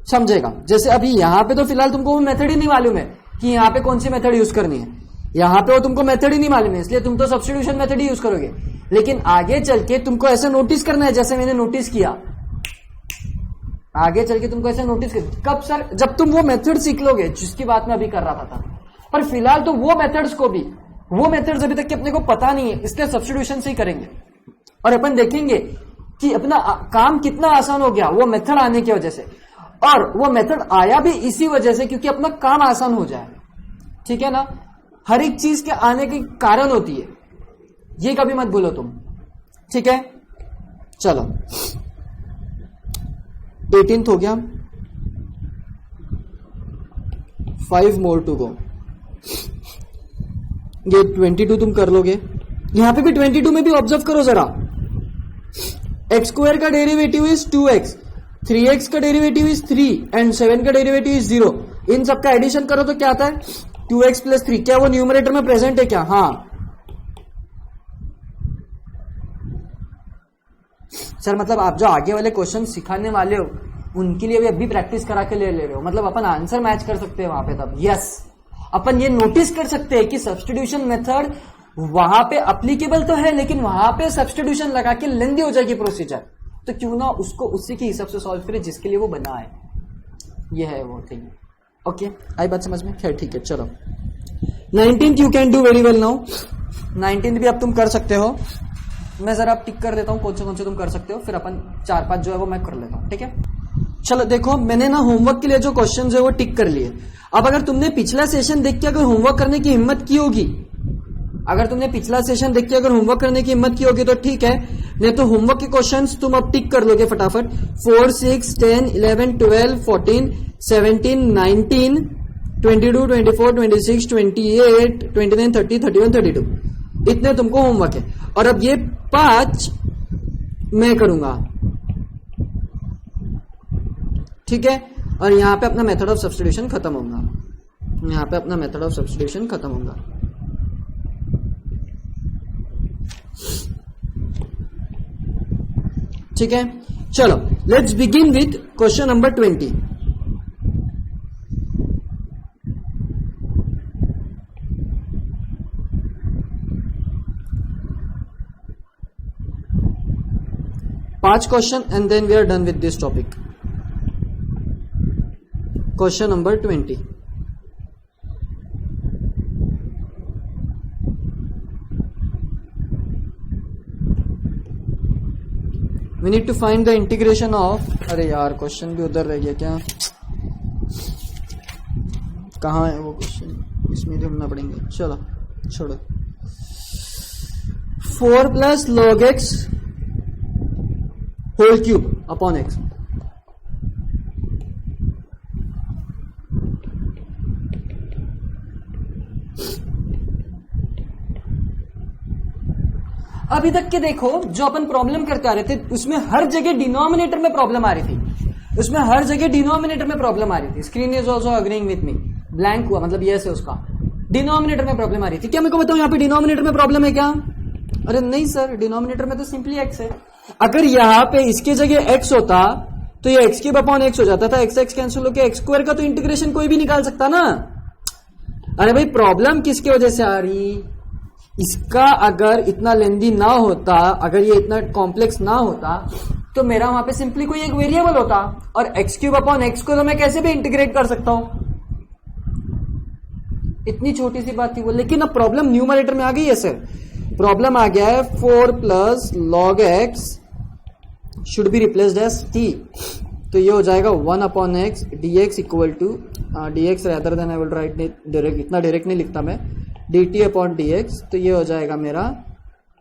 समझेगा। जैसे अभी यहां पे तो फिलहाल तुमको वो मेथड ही नहीं मालूम है कि यहां पे कौन सी मेथड यूज करनी है, यहां पे वो तुमको मेथड ही नहीं मालूम है, इसलिए तुम तो सब्स्टिट्यूशन मेथड ही यूज करोगे। लेकिन आगे चल के तुमको ऐसा नोटिस करना है, जैसे मैंने नोटिस किया, आगे चल के तुमको ऐसा नोटिस कर, कब सर, जब तुम वो मेथड सीख लोगे जिसकी बात मैं अभी कर रहा था। पर फिलहाल तो वो मेथड्स को भी, वो मेथड्स अभी तक के अपने को पता नहीं है, इसलिए सब्स्टिट्यूशन से ही करेंगे। और अपन देखेंगे कि अपना काम कितना आसान हो गया वो मेथड आने की वजह से, और वो मेथड आया भी इसी वजह से क्योंकि अपना काम आसान हो जाए, ठीक है ना। हर एक चीज के आने के कारण होती है, ये कभी मत भूलो तुम, ठीक है। चलो 18th हो गया, 5 more to go। ये 22 तुम कर लोगे, यहां पे भी 22 में भी ऑब्जर्व करो जरा, एक्स स्क्वायर का डेरिवेटिव इज 2x, 3x का डेरिवेटिव इज 3 एंड 7 का डेरिवेटिव इज 0। इन सबका एडिशन करो तो क्या आता है 2x + 3। क्या वो न्यूमरेटर में प्रेजेंट है क्या? हाँ सर, मतलब आप जो आगे वाले क्वेश्चन सिखाने वाले हो उनके लिए भी अभी प्रैक्टिस करा के ले रहे हो, मतलब अपन आंसर मैच कर सकते हैं वहां पे। तब यस, अपन ये नोटिस कर सकते हैं कि सब्स्टिट्यूशन मेथड वहां पे अप्लीकेबल तो है, लेकिन वहां पे सब्स्टिट्यूशन लगा के लेंदी हो जाएगी प्रोसीजर, तो क्यों ना उसको उसी के हिसाब से सॉल्व करें जिसके लिए वो बना है। ये है वो थिंग। ओके, आई बात समझ में? खैर ठीक है, चलो 19th you can do very well now. 19th भी अब तुम कर सकते हो। मैं जरा टिक कर देता हूं कौन से तुम कर सकते हो, फिर अपन 4-5 जो है वो मैं कर लेता हूं, ठीक है। चलो देखो, मैंने ना होमवर्क के लिए जो क्वेश्चन है वो टिक कर लिए। अब अगर तुमने पिछला सेशन देख के अगर होमवर्क करने की हिम्मत की होगी, अगर तुमने पिछला सेशन देख के अगर होमवर्क करने की हिम्मत की होगी तो ठीक है, नहीं तो होमवर्क के क्वेश्चंस तुम अब टिक कर लोगे फटाफट। 4, 6, 10, 11, 12, 14, 17, 19, 22, 24, 26, 28, 29, 30, 31, 32, इतने तुमको होमवर्क है। और अब ये 5 मैं करूंगा, ठीक है। और यहां पे अपना मेथड ऑफ सब्स्टिट्यूशन खत्म होगा, यहां पे अपना मेथड ऑफ सब्स्टिट्यूशन खत्म होगा। ठीक है, चलो let's begin with question number 20। पांच question and then we are done with this topic. Question number 20। We need to find the integration of, अरे यार क्वेश्चन भी उधर रह गया क्या, कहाँ है वो क्वेश्चन, इसमें ढूंढना पड़ेंगे। चलो छोड़ो। 4 + log x whole cube upon x। अभी तक के देखो जो अपन प्रॉब्लम करते आ रहे थे उसमें हर जगह डिनोमिनेटर में प्रॉब्लम आ रही थी, उसमें हर जगह डिनोमिनेटर में प्रॉब्लम आ रही थी। Screen is also agreeing with me, blank हुआ मतलब यस है उसका, डिनोमिनेटर में प्रॉब्लम आ रही थी। क्या मेरे को बताऊं यहाँ पे डिनोमिनेटर में प्रॉब्लम है क्या? अरे नहीं सर, डिनोमिनेटर में तो सिंपली x है। अगर यहाँ पे इसके जगह x होता तो ये x³ अपॉन x हो जाता था, x कैंसिल होकर x² का तो इंटीग्रेशन कोई भी निकाल सकता ना। अरे भाई प्रॉब्लम किसकी वजह से आ रही, इसका अगर इतना लेंदी ना होता, अगर ये इतना कॉम्प्लेक्स ना होता तो मेरा वहां पे सिंपली कोई एक वेरिएबल होता और x³ अपॉन x को तो मैं कैसे भी इंटीग्रेट कर सकता हूं, इतनी छोटी सी बात थी वो। लेकिन अब प्रॉब्लम न्यूमरेटर में आ गई है सर, प्रॉब्लम आ गया है 4 + log x should be replaced as t, तो ये हो जाएगा 1/x dx equal to dx rather than I will write direct, इतना डायरेक्ट नहीं लिखता मैं, dt अपॉन dx, तो ये हो जाएगा मेरा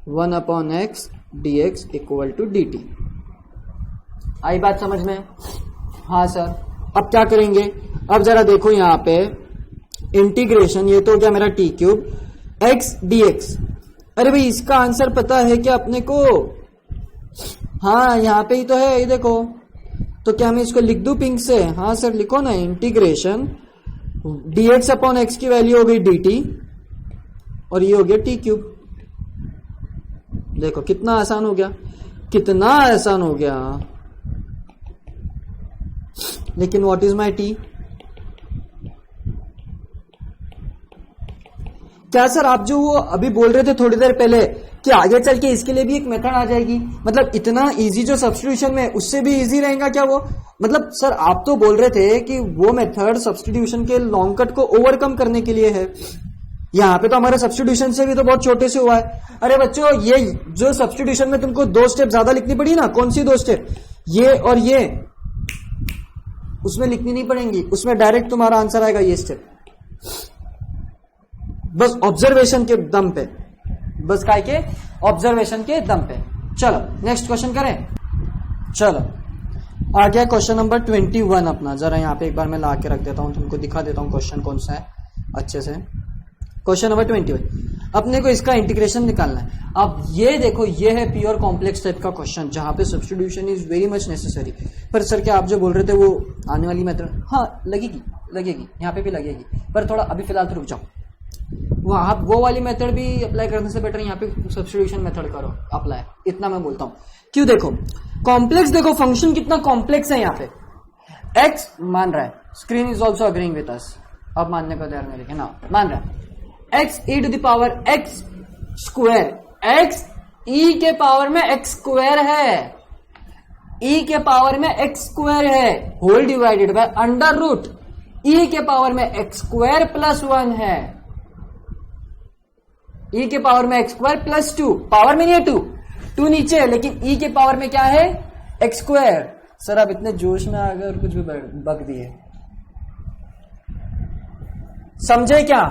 1/x dx equal to dt। आई बात समझ में? हाँ सर, अब क्या करेंगे, अब जरा देखो यहाँ पे इंटीग्रेशन, ये तो हो गया मेरा T cube x d x. अरे भाई इसका आंसर पता है क्या अपने को? हाँ यहाँ पे ही तो है, ये देखो। तो क्या मैं इसको लिख दूं पिंक से? हाँ सर लिखो ना, integration d x upon x की वैल्यू हो गई डी टी और ये हो गया टी क्यूब। देखो कितना आसान हो गया, कितना आसान हो गया। लेकिन व्हाट इज माई टी? क्या सर आप जो वो अभी बोल रहे थे थोड़ी देर पहले कि आगे चल के इसके लिए भी एक मेथड आ जाएगी, मतलब इतना इजी जो सब्स्टिट्यूशन में उससे भी इजी रहेगा क्या वो? मतलब सर आप तो बोल रहे थे कि वो मेथड सब्स्टिट्यूशन के लॉन्ग कट को ओवरकम करने के लिए है। यहाँ पे तो हमारे सब्स्टिट्यूशन से भी तो बहुत छोटे से हुआ है। अरे बच्चों ये जो सब्स्टिट्यूशन में तुमको 2 स्टेप ज्यादा लिखनी पड़ी ना, कौन सी 2 स्टेप? ये और ये, उसमें लिखनी नहीं पड़ेंगी, उसमें डायरेक्ट तुम्हारा आंसर आएगा ये स्टेप। बस ऑब्जर्वेशन के दम पे, बस काय के ऑब्जर्वेशन के दम पे। चलो नेक्स्ट क्वेश्चन करें। चलो आ गया क्वेश्चन नंबर 21 अपना। जरा यहाँ पे एक बार मैं ला के रख देता हूँ, तुमको दिखा देता हूँ क्वेश्चन कौन सा है अच्छे से। क्वेश्चन नंबर 21 अपने को इसका इंटीग्रेशन निकालना है। अब ये देखो, ये है प्योर कॉम्प्लेक्स टाइप का क्वेश्चन जहां पे substitution is very much necessary. पर सर क्या आप जो बोल रहे थे वो आने वाली मेथड, हाँ लगेगी यहाँ पे भी लगेगी, पर थोड़ा अभी फिलहाल तो रुक जाओ। वहां वो वाली मेथड भी अप्लाई करने से बेटर यहाँ पे सब्स्टिट्यूशन मेथड करो अप्लाई, इतना मैं बोलता हूँ। क्यों? देखो कॉम्प्लेक्स, देखो फंक्शन कितना कॉम्प्लेक्स है यहाँ पे। एक्स मान रहा है, screen is also agreeing with us, अब मानने को तैयार मेरे के ना, मान रहा है X E to the power x square, X E के पावर में एक्स स्क्वायर है, ई के पावर में एक्स स्क्वायर है, whole divided by under root E के पावर में एक्स स्क्वायर प्लस 1 है, ई के पावर में एक्स स्क्वायर प्लस 2, पावर में नहीं है 2 नीचे है, लेकिन ई के पावर में क्या है एक्स स्क्वायर। सर आप इतने जोश में आ गए और कुछ भी बक दिए, समझे क्या?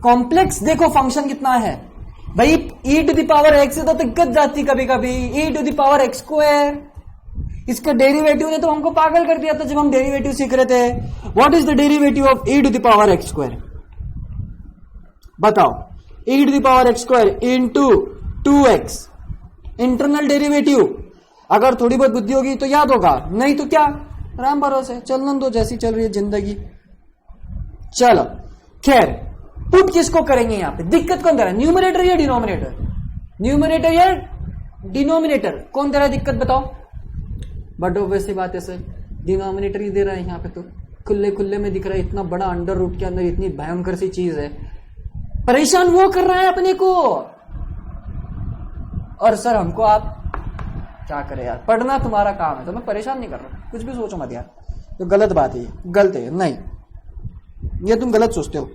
कॉम्प्लेक्स देखो फंक्शन कितना है भाई, E to the power X से तो दिक्कत जाती कभी कभी, E to the power x square, इसका डेरिवेटिव ने तो हमको पागल कर दिया था जब हम डेरिवेटिव सीख रहे थे। What is the derivative of E to the power x square? बताओ, E to the power x square into 2x, internal derivative. अगर थोड़ी बहुत बुद्धि होगी तो याद होगा, नहीं तो क्या राम भरोसे चलने दो, जैसी चल रही है जिंदगी। चलो खैर, पुट किसको करेंगे यहाँ पे? दिक्कत कौन दे रहा है, न्यूमरेटर या डिनोमिनेटर? न्यूमरेटर या डिनोमिनेटर कौन दे रहा है दिक्कत बताओ? बट ऑब्वियसली बात है सर, डिनोमिनेटर ही दे रहा है यहाँ पे, तो खुले खुले में दिख रहा है, इतना बड़ा अंडर रूट के अंदर इतनी भयंकर सी चीज है, परेशान वो कर रहा है अपने को। और सर हमको आप क्या करें यार, पढ़ना तुम्हारा काम है, तो मैं परेशान नहीं कर रहा, कुछ भी सोचो मत यार, तो गलत बात है, गलत है, नहीं ये तुम गलत सोचते हो।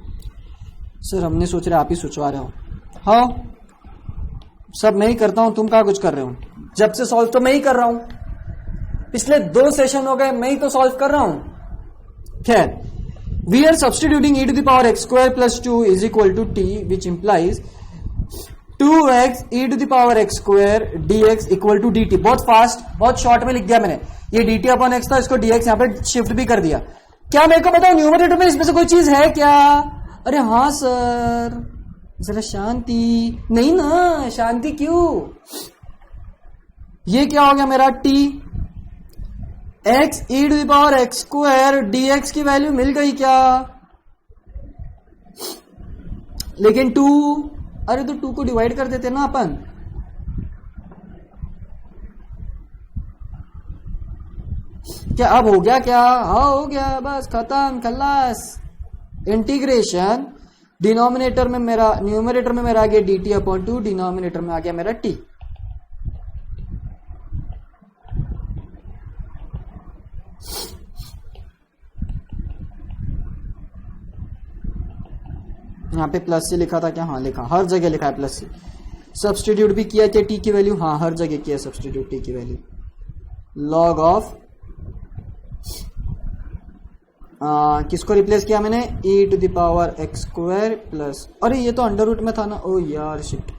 सर हमने सोच रहे आप ही सोचवा रहे हो। हाँ सब मैं ही करता हूं, तुम क्या कुछ कर रहे हो? जब से सॉल्व तो मैं ही कर रहा हूं, पिछले 2 सेशन हो गए मैं ही तो सॉल्व कर रहा हूं। खैर, we are substituting e to the power x square plus 2 is equal to t, which implies 2x e to the power x square dx equal to dt। बहुत फास्ट, बहुत शॉर्ट में लिख दिया मैंने, ये dt अपॉन x था, इसको dx यहां पे शिफ्ट भी कर दिया। क्या मेरे को बताओ न्यूमरेटर में इसमें से कोई चीज है क्या? अरे हाँ सर, जरा शांति, नहीं ना शांति क्यों? ये क्या हो गया मेरा t, x e to the power x square dx की वैल्यू मिल गई क्या? लेकिन 2, अरे तो 2 को डिवाइड कर देते ना अपन। क्या अब हो गया क्या? हाँ हो गया, बस खत्म खल्लास। इंटीग्रेशन डिनोमिनेटर में मेरा, न्यूमरेटर में मेरा आ गया dt अपॉन 2, डिनोमिनेटर में आ गया मेरा t। यहाँ पे प्लस से लिखा था क्या? हाँ लिखा, हर जगह लिखा है प्लस से। सब्स्टिट्यूट भी किया क्या टी की वैल्यू? हाँ हर जगह किया सब्स्टिट्यूट टी की वैल्यू। लॉग ऑफ किसको रिप्लेस किया मैंने? e to the power x square plus, अरे ये तो अंडर रूट में था ना, ओ यार शिट।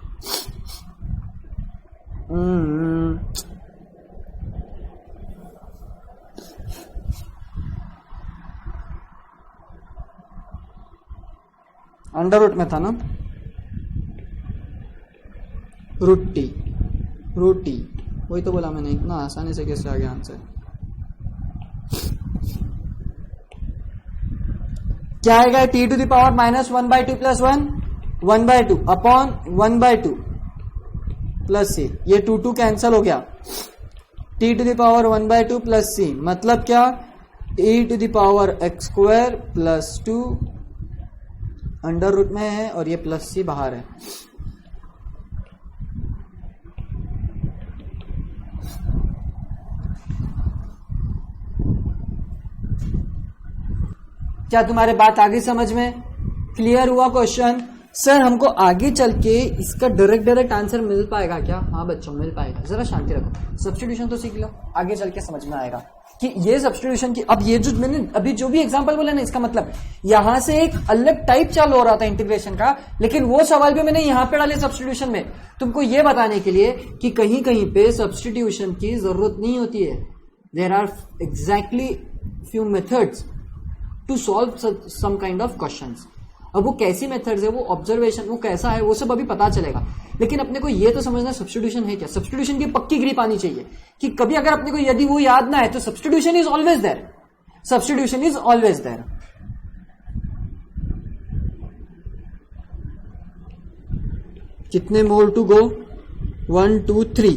अंडर रूट में था ना, रूट टी, वही तो बोला मैंने, इतना आसानी से कैसे आ गया आंसर। क्या आएगा, T to the power minus 1/2 plus 1/2 upon 1/2 plus C, ये 2 कैंसल हो गया, T to the power 1/2 plus C, मतलब क्या, e to the power x square plus 2 under root में है और ये प्लस सी बाहर है। क्या तुम्हारे बात आगे समझ में क्लियर हुआ क्वेश्चन? सर हमको आगे चल के इसका डायरेक्ट आंसर मिल पाएगा क्या? हाँ बच्चों मिल पाएगा, जरा शांति रखो, सब्स्टिट्यूशन तो सीख लो, आगे चल के समझ में आएगा कि ये सब्स्टिट्यूशन की। अब ये जो मैंने अभी जो भी एग्जांपल बोला ना, इसका मतलब यहां से एक अलग टाइप चालू हो रहा था इंटीग्रेशन का, लेकिन वो सवाल भी मैंने यहां पे डाले सब्स्टिट्यूशन में, तुमको ये बताने के लिए कि कहीं कहीं पे सब्स्टिट्यूशन की जरूरत नहीं होती है। There are exactly few methods to solve some kind of questions. अब वो कैसी मेथड्स है, वो ऑब्जर्वेशन, वो कैसा है, वो सब अभी पता चलेगा, लेकिन अपने को ये तो समझना सब्स्टिट्यूशन है क्या। सब्स्टिट्यूशन की पक्की ग्रिप आनी चाहिए कि कभी अगर अपने को यदि वो याद ना है तो substitution is always there, substitution is always there. कितने मोर टू गो, 1 2 3,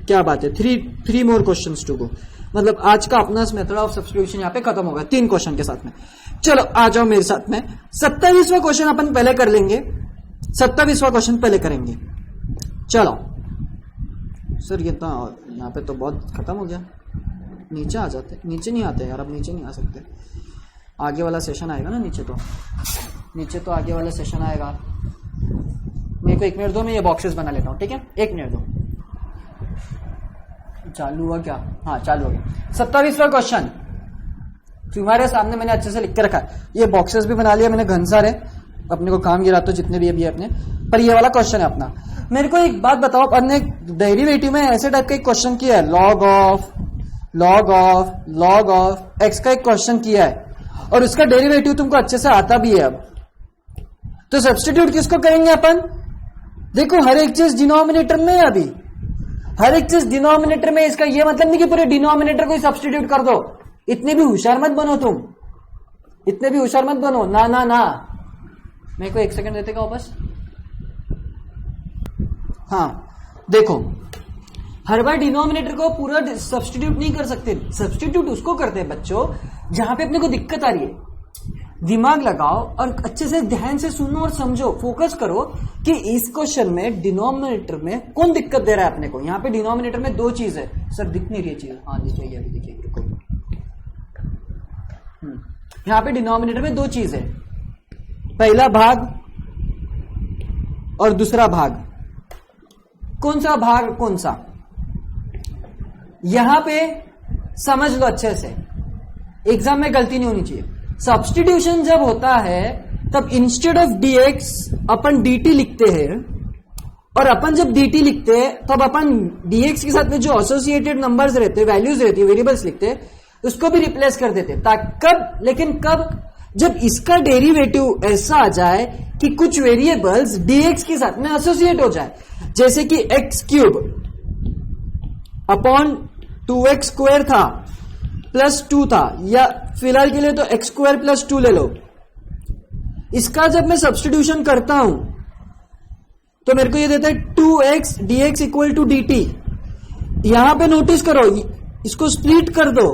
क्या बात है, 3 मोर क्वेश्चंस टू गो, मतलब आज का अपना मेथड ऑफ सब्स्टिट्यूशन यहाँ पे खत्म होगा 3 क्वेश्चन के साथ में। चलो आ जाओ मेरे साथ में, 27वां क्वेश्चन अपन पहले कर लेंगे, 27वां क्वेश्चन पहले करेंगे। चलो सर ये तो यहाँ पे तो बहुत खत्म हो गया, नीचे आ जाते, नीचे नहीं आते यार, अब नीचे नहीं आ सकते, आगे वाला सेशन आएगा ना, नीचे तो आगे वाला सेशन आएगा। मेरे को 1 मिनट दो, मैं ये बॉक्सेस बना लेता हूँ, ठीक है, 1 मिनट दो। चालू हुआ क्या? हाँ चालू हो गया। 27वां क्वेश्चन तुम्हारे सामने मैंने अच्छे से लिख के रखा है, ये बॉक्सेस भी बना लिया मैंने घन सारे, अपने को काम गिरा तो जितने भी अभी अपने पर, ये वाला क्वेश्चन है अपना। मेरे को एक बात बताओ, अपन ने डेरिवेटिव में ऐसे टाइप का एक क्वेश्चन किया है, लॉग ऑफ एक्स का एक क्वेश्चन किया है, और उसका डेरिवेटिव तुमको अच्छे से आता भी है। अब तो सब्स्टिट्यूट किसको करेंगे अपन? देखो हर एक चीज डिनोमिनेटर में है, अभी हर एक चीज डिनोमिनेटर में, इसका ये मतलब नहीं कि पूरे डिनोमिनेटर को ही सब्स्टिट्यूट कर दो, इतने भी होशियार मत बनो तुम, इतने भी होशियार मत बनो, ना ना ना। मेरे को 1 सेकंड देते का वापस। हाँ देखो, हर बार डिनोमिनेटर को पूरा सब्स्टिट्यूट नहीं कर सकते, सब्स्टिट्यूट उसको करते हैं बच्चों जहां पे अपने को दिक्कत आ रही है। दिमाग लगाओ और अच्छे से ध्यान से सुनो और समझो, फोकस करो कि इस क्वेश्चन में डिनोमिनेटर में कौन दिक्कत दे रहा है अपने को। यहाँ पे डिनोमिनेटर में 2 चीज है, सर दिख नहीं रही है चीज, हाँ दिख रही है, अभी देखिए रुको। यहाँ पे डिनोमिनेटर में 2 चीज है, पहला भाग और दूसरा भाग। कौन सा भाग कौन सा, यहां पे समझ लो अच्छे से, एग्जाम में गलती नहीं होनी चाहिए। सब्स्टिट्यूशन जब होता है तब instead of dx upon dt लिखते हैं, और अपन जब dt लिखते हैं तब अपन dx के साथ में जो एसोसिएटेड नंबर्स रहते हैं, वैल्यूज रहती है, वेरिएबल्स लिखते हैं, उसको भी रिप्लेस कर देते हैं। कब? लेकिन कब? जब इसका डेरिवेटिव ऐसा आ जाए कि कुछ वेरिएबल्स dx के साथ में एसोसिएट हो जाए, जैसे कि x cube upon 2x square था प्लस 2 था, या फिलहाल के लिए तो x स्क्वायर प्लस 2 ले लो। इसका जब मैं सब्स्टिट्यूशन करता हूं तो मेरे को ये देता है 2x dx equal to dt। यहां पे नोटिस करो, इसको स्प्लिट कर दो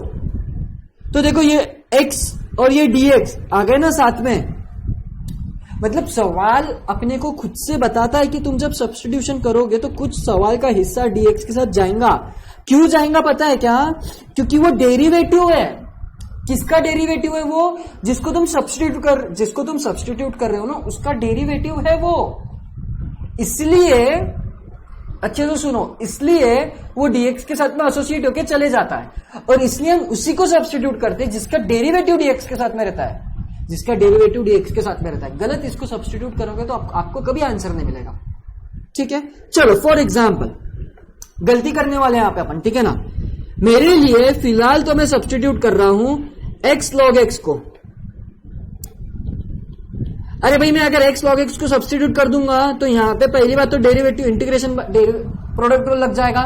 तो देखो ये x और ये dx आ गए ना साथ में। मतलब सवाल अपने को खुद से बताता है कि तुम जब सब्स्टिट्यूशन करोगे तो कुछ सवाल का हिस्सा dx के साथ जाएगा। क्यों जाएगा पता है क्या? क्योंकि वो डेरिवेटिव है। किसका डेरिवेटिव है? वो जिसको तुम सब्स्टिट्यूट कर रहे हो ना, उसका डेरिवेटिव है वो। इसलिए अच्छे से सुनो, इसलिए वो dx के साथ में एसोसिएट होकर चले जाता है, और इसलिए हम उसी को सब्स्टिट्यूट करते हैं जिसका डेरिवेटिव dx के साथ में रहता है, जिसका डेरिवेटिव dx के साथ में रहता है। गलत इसको सब्स्टिट्यूट करोगे तो आपको कभी आंसर नहीं मिलेगा। ठीक है, चलो फॉर एग्जाम्पल गलती करने वाले हैं यहाँ पे अपन, ठीक है ना। मेरे लिए फिलहाल तो मैं सब्स्टिट्यूट कर रहा हूं x log x को। अरे भाई मैं अगर x log x को सब्स्टिट्यूट कर दूंगा तो यहां पे पहली बात तो डेरिवेटिव इंटीग्रेशन प्रोडक्ट रूल लग जाएगा।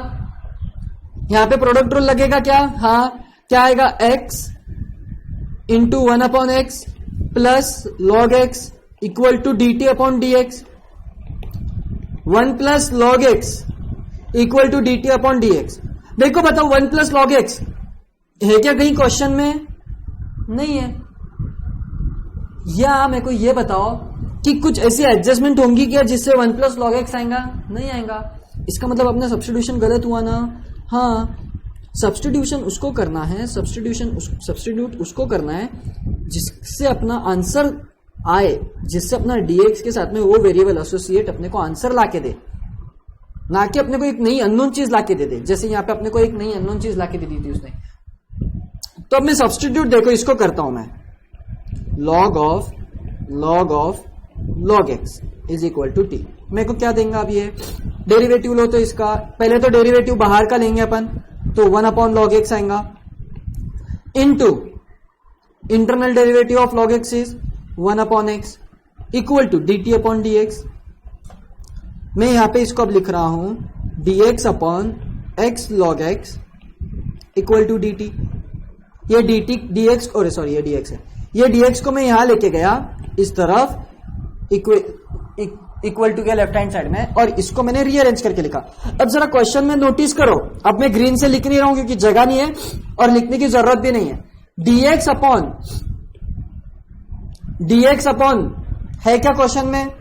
यहां पे प्रोडक्ट रूल लगेगा क्या? हाँ, क्या आएगा? x into 1/x plus log x equal to dt/dx। 1 plus log x equal to dt/dx। देखो बताओ 1 प्लस log x है क्या कहीं क्वेश्चन में? नहीं है। या मेरे को ये बताओ कि कुछ ऐसी एडजस्टमेंट होंगी क्या जिससे 1 प्लस log x आएगा? नहीं आएगा। इसका मतलब अपना सब्स्टिट्यूशन गलत हुआ ना? हाँ, सब्स्टिट्यूशन उसको करना है, सब्स्टिट्यूट उसको करना है जिससे अपना आंसर आए, जिससे अपना dx के साथ में वो वेरिएबल एसोसिएट अपने को आंसर लाके दे, ना कि अपने को एक नई अननोन चीज लाके दे दे। जैसे यहां पे अपने को एक नई अननोन चीज लाके दे दी थी उसने। तो अब मैं सब्स्टिट्यूट देखो इसको करता हूं मैं, log of log x is equal to t. मेरे को क्या देंगे अब? ये डेरिवेटिव लो तो इसका पहले तो डेरिवेटिव बाहर का लेंगे अपन, तो 1/log x आएगा into internal derivative of log x is 1/x equal to dt/dx। मैं यहां पे इसको अब लिख रहा हूं dx/x log x equal to dt। ये dx और सॉरी ये dx है, ये dx को मैं यहां लेके गया इस तरफ इक्वल टू के लेफ्ट हैंड साइड में, और इसको मैंने रीअरेंज करके लिखा। अब जरा क्वेश्चन में नोटिस करो, अब मैं ग्रीन से लिख नहीं रहा हूं क्योंकि जगह नहीं है और लिखने की जरूरत भी नहीं है। dx अपॉन है क्या क्वेश्चन में?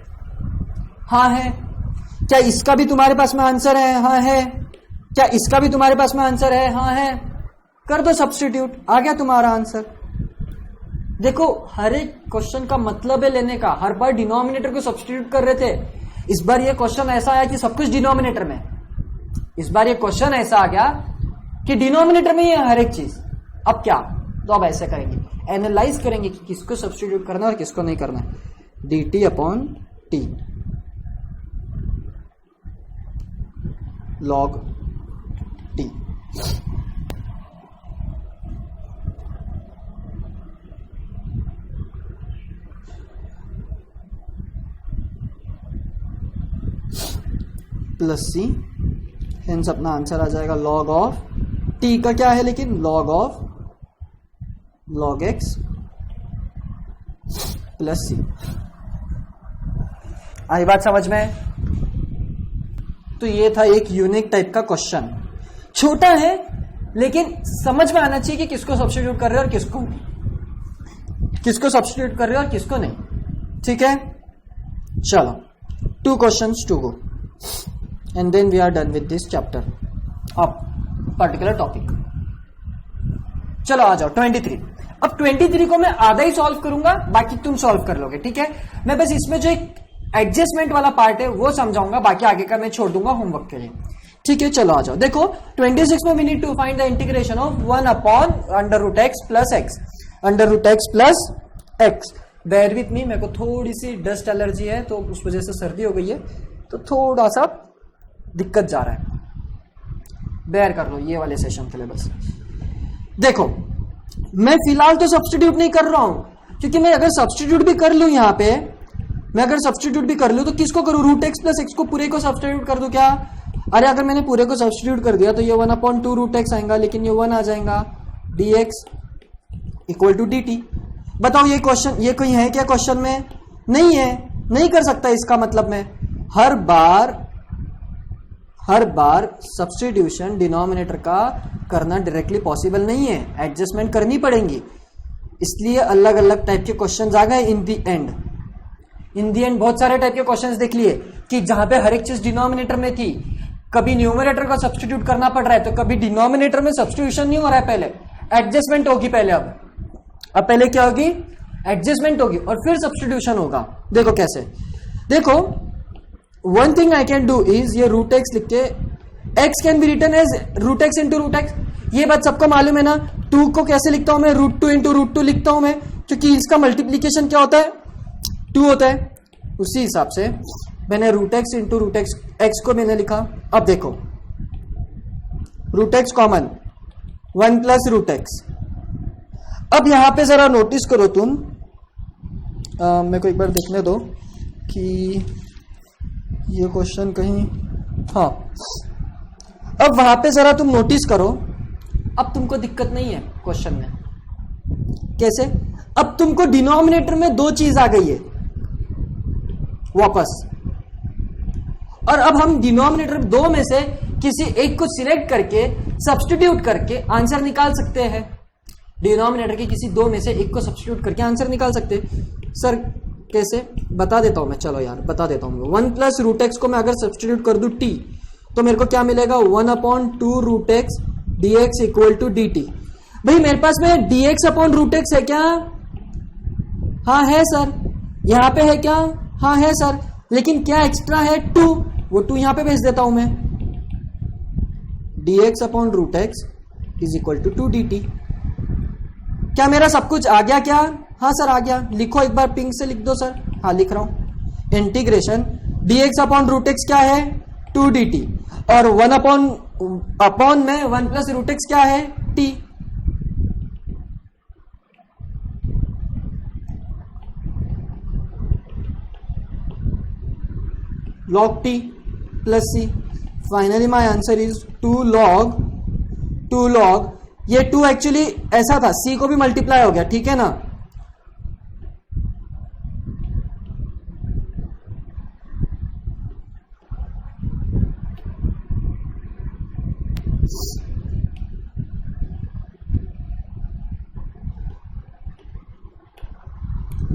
हाँ है। क्या इसका भी तुम्हारे पास में आंसर है? हाँ है। क्या इसका भी तुम्हारे पास में आंसर है? हाँ है। कर दो सब्स्टिट्यूट, आ गया तुम्हारा आंसर। देखो हर एक क्वेश्चन का मतलब है लेने का। हर बार डिनोमिनेटर को सब्स्टिट्यूट कर रहे थे, इस बार ये क्वेश्चन ऐसा आया कि सब कुछ डिनोमिनेटर में। इस बार ये क्वेश्चन ऐसा आ गया कि डिनोमिनेटर में ही है हर एक चीज। अब क्या? तो अब ऐसे करेंगे, एनालाइज करेंगे कि किसको सब्स्टिट्यूट करना है और किसको नहीं करना है। dt/t log t। Plus C, hence अपना आंसर आ जाएगा log ऑफ t का क्या है लेकिन? log of log x plus C. आई बात समझ में? तो ये था एक यूनिक टाइप का क्वेश्चन, छोटा है लेकिन समझ में आना चाहिए कि किसको सब्स्टिट्यूट कर रहे हो और किसको नहीं, किसको सब्स्टिट्यूट कर रहे हो और किसको नहीं। ठीक है, चलो 2 questions to go and then we are done with this chapter of particular topic। चलो आ जाओ 23। अब 23 को मैं आधा ही सॉल्व करूंगा, बाकी तुम सॉल्व कर लोगे। ठीक है, मैं बस इसमें जो एक एडजस्टमेंट वाला पार्ट है वो समझाऊंगा, बाकी आगे का मैं छोड़ दूंगा होमवर्क के लिए। ठीक है, चलो आ जाओ। देखो 26 में we need to find the integration of 1/√x plus x, √x plus x। Bear with me, मेरे को थोड़ी सी डस्ट एलर्जी है तो उस वजह से सर्दी हो गई है, तो थोड़ा सा दिक्कत जा रहा है, बेयर कर लो ये वाले सेशन के लिए बस। देखो मैं फिलहाल तो सब्स्टिट्यूट नहीं कर रहा हूं, क्योंकि मैं अगर सब्स्टिट्यूट भी कर लूं यहां पे, मैं अगर सब्स्टिट्यूट भी कर लूं तो किसको करूं? √x प्लस x को पूरे को सब्स्टिट्यूट कर दूं क्या? अरे अगर मैंने पूरे को सब्स्टिट्यूट कर दिया तो ये 1/2 √x आएगा, लेकिन ये 1 आ जाएगा, dx इक्वल टू dt। बताओ ये क्वेश्चन, ये कोई है क्या क्वेश्चन में? नहीं है, नहीं कर सकता। इसका मतलब मैं हर बार सब्स्टिट्यूशन डिनोमिनेटर का करना डायरेक्टली पॉसिबल नहीं है, एडजस्टमेंट करनी पड़ेगी। इसलिए अलग अलग टाइप के क्वेश्चंस आ गए इन दी एंड बहुत सारे टाइप के क्वेश्चंस देख लिए कि जहां पे हर एक चीज डिनोमिनेटर में थी। कभी न्यूमरेटर का सब्स्टिट्यूट करना पड़ रहा है, तो कभी डिनोमिनेटर में सब्स्टिट्यूशन नहीं हो रहा है, पहले एडजस्टमेंट होगी। पहले अब पहले क्या होगी? एडजस्टमेंट होगी और फिर सब्स्टिट्यूशन होगा। देखो कैसे, देखो one thing I can do is ये √x लिख के x can be written as √x into √x। ये बात सबको मालूम है ना। 2 को कैसे लिखता हूं मैं? √2 इंटू √2 लिखता हूं मैं, क्योंकि इसका मल्टीप्लीकेशन क्या होता है? 2 होता है। उसी हिसाब से मैंने √x इंटू √x को मैंने लिखा। अब देखो √x कॉमन, 1 प्लस √x। अब यहां पे जरा नोटिस करो तुम, मेरे को एक बार देखने दो कि ये क्वेश्चन कहीं, हाँ, अब वहां पे जरा तुम नोटिस करो, अब तुमको दिक्कत नहीं है क्वेश्चन में। कैसे? अब तुमको डिनोमिनेटर में दो चीज आ गई है वापस, और अब हम डिनोमिनेटर दो में से किसी एक को सिलेक्ट करके सब्स्टिट्यूट करके आंसर निकाल सकते हैं। डिनोमिनेटर के किसी दो में से एक को सब्स्टिट्यूट करके आंसर निकाल सकते हैं। सर कैसे? बता देता हूं मैं, चलो यार बता देता हूं। 1 प्लस रूट एक्स को मैं अगर सब्स्टिट्यूट कर दूं टी, तो मेरे को क्या मिलेगा? 1/2 root x d x equal to d t. भाई मेरे पास में d x upon root x है क्या? हाँ है सर। यहां पे है क्या? हाँ है सर। लेकिन क्या एक्स्ट्रा है? 2, वो 2 यहां पे भेज देता हूं मैं। D x upon root x is equal to 2 d t. क्या मेरा सब कुछ आ गया क्या? हाँ सर आ गया। लिखो एक बार, पिंक से लिख दो सर। हाँ लिख रहा हूं। Integration d x upon root x क्या है? 2 डी टी, और 1 अपॉन में 1 प्लस रूट एक्स क्या है? T. log t plus c. Finally my answer is 2 log, ये 2 एक्चुअली ऐसा था, c को भी मल्टीप्लाई हो गया, ठीक है ना?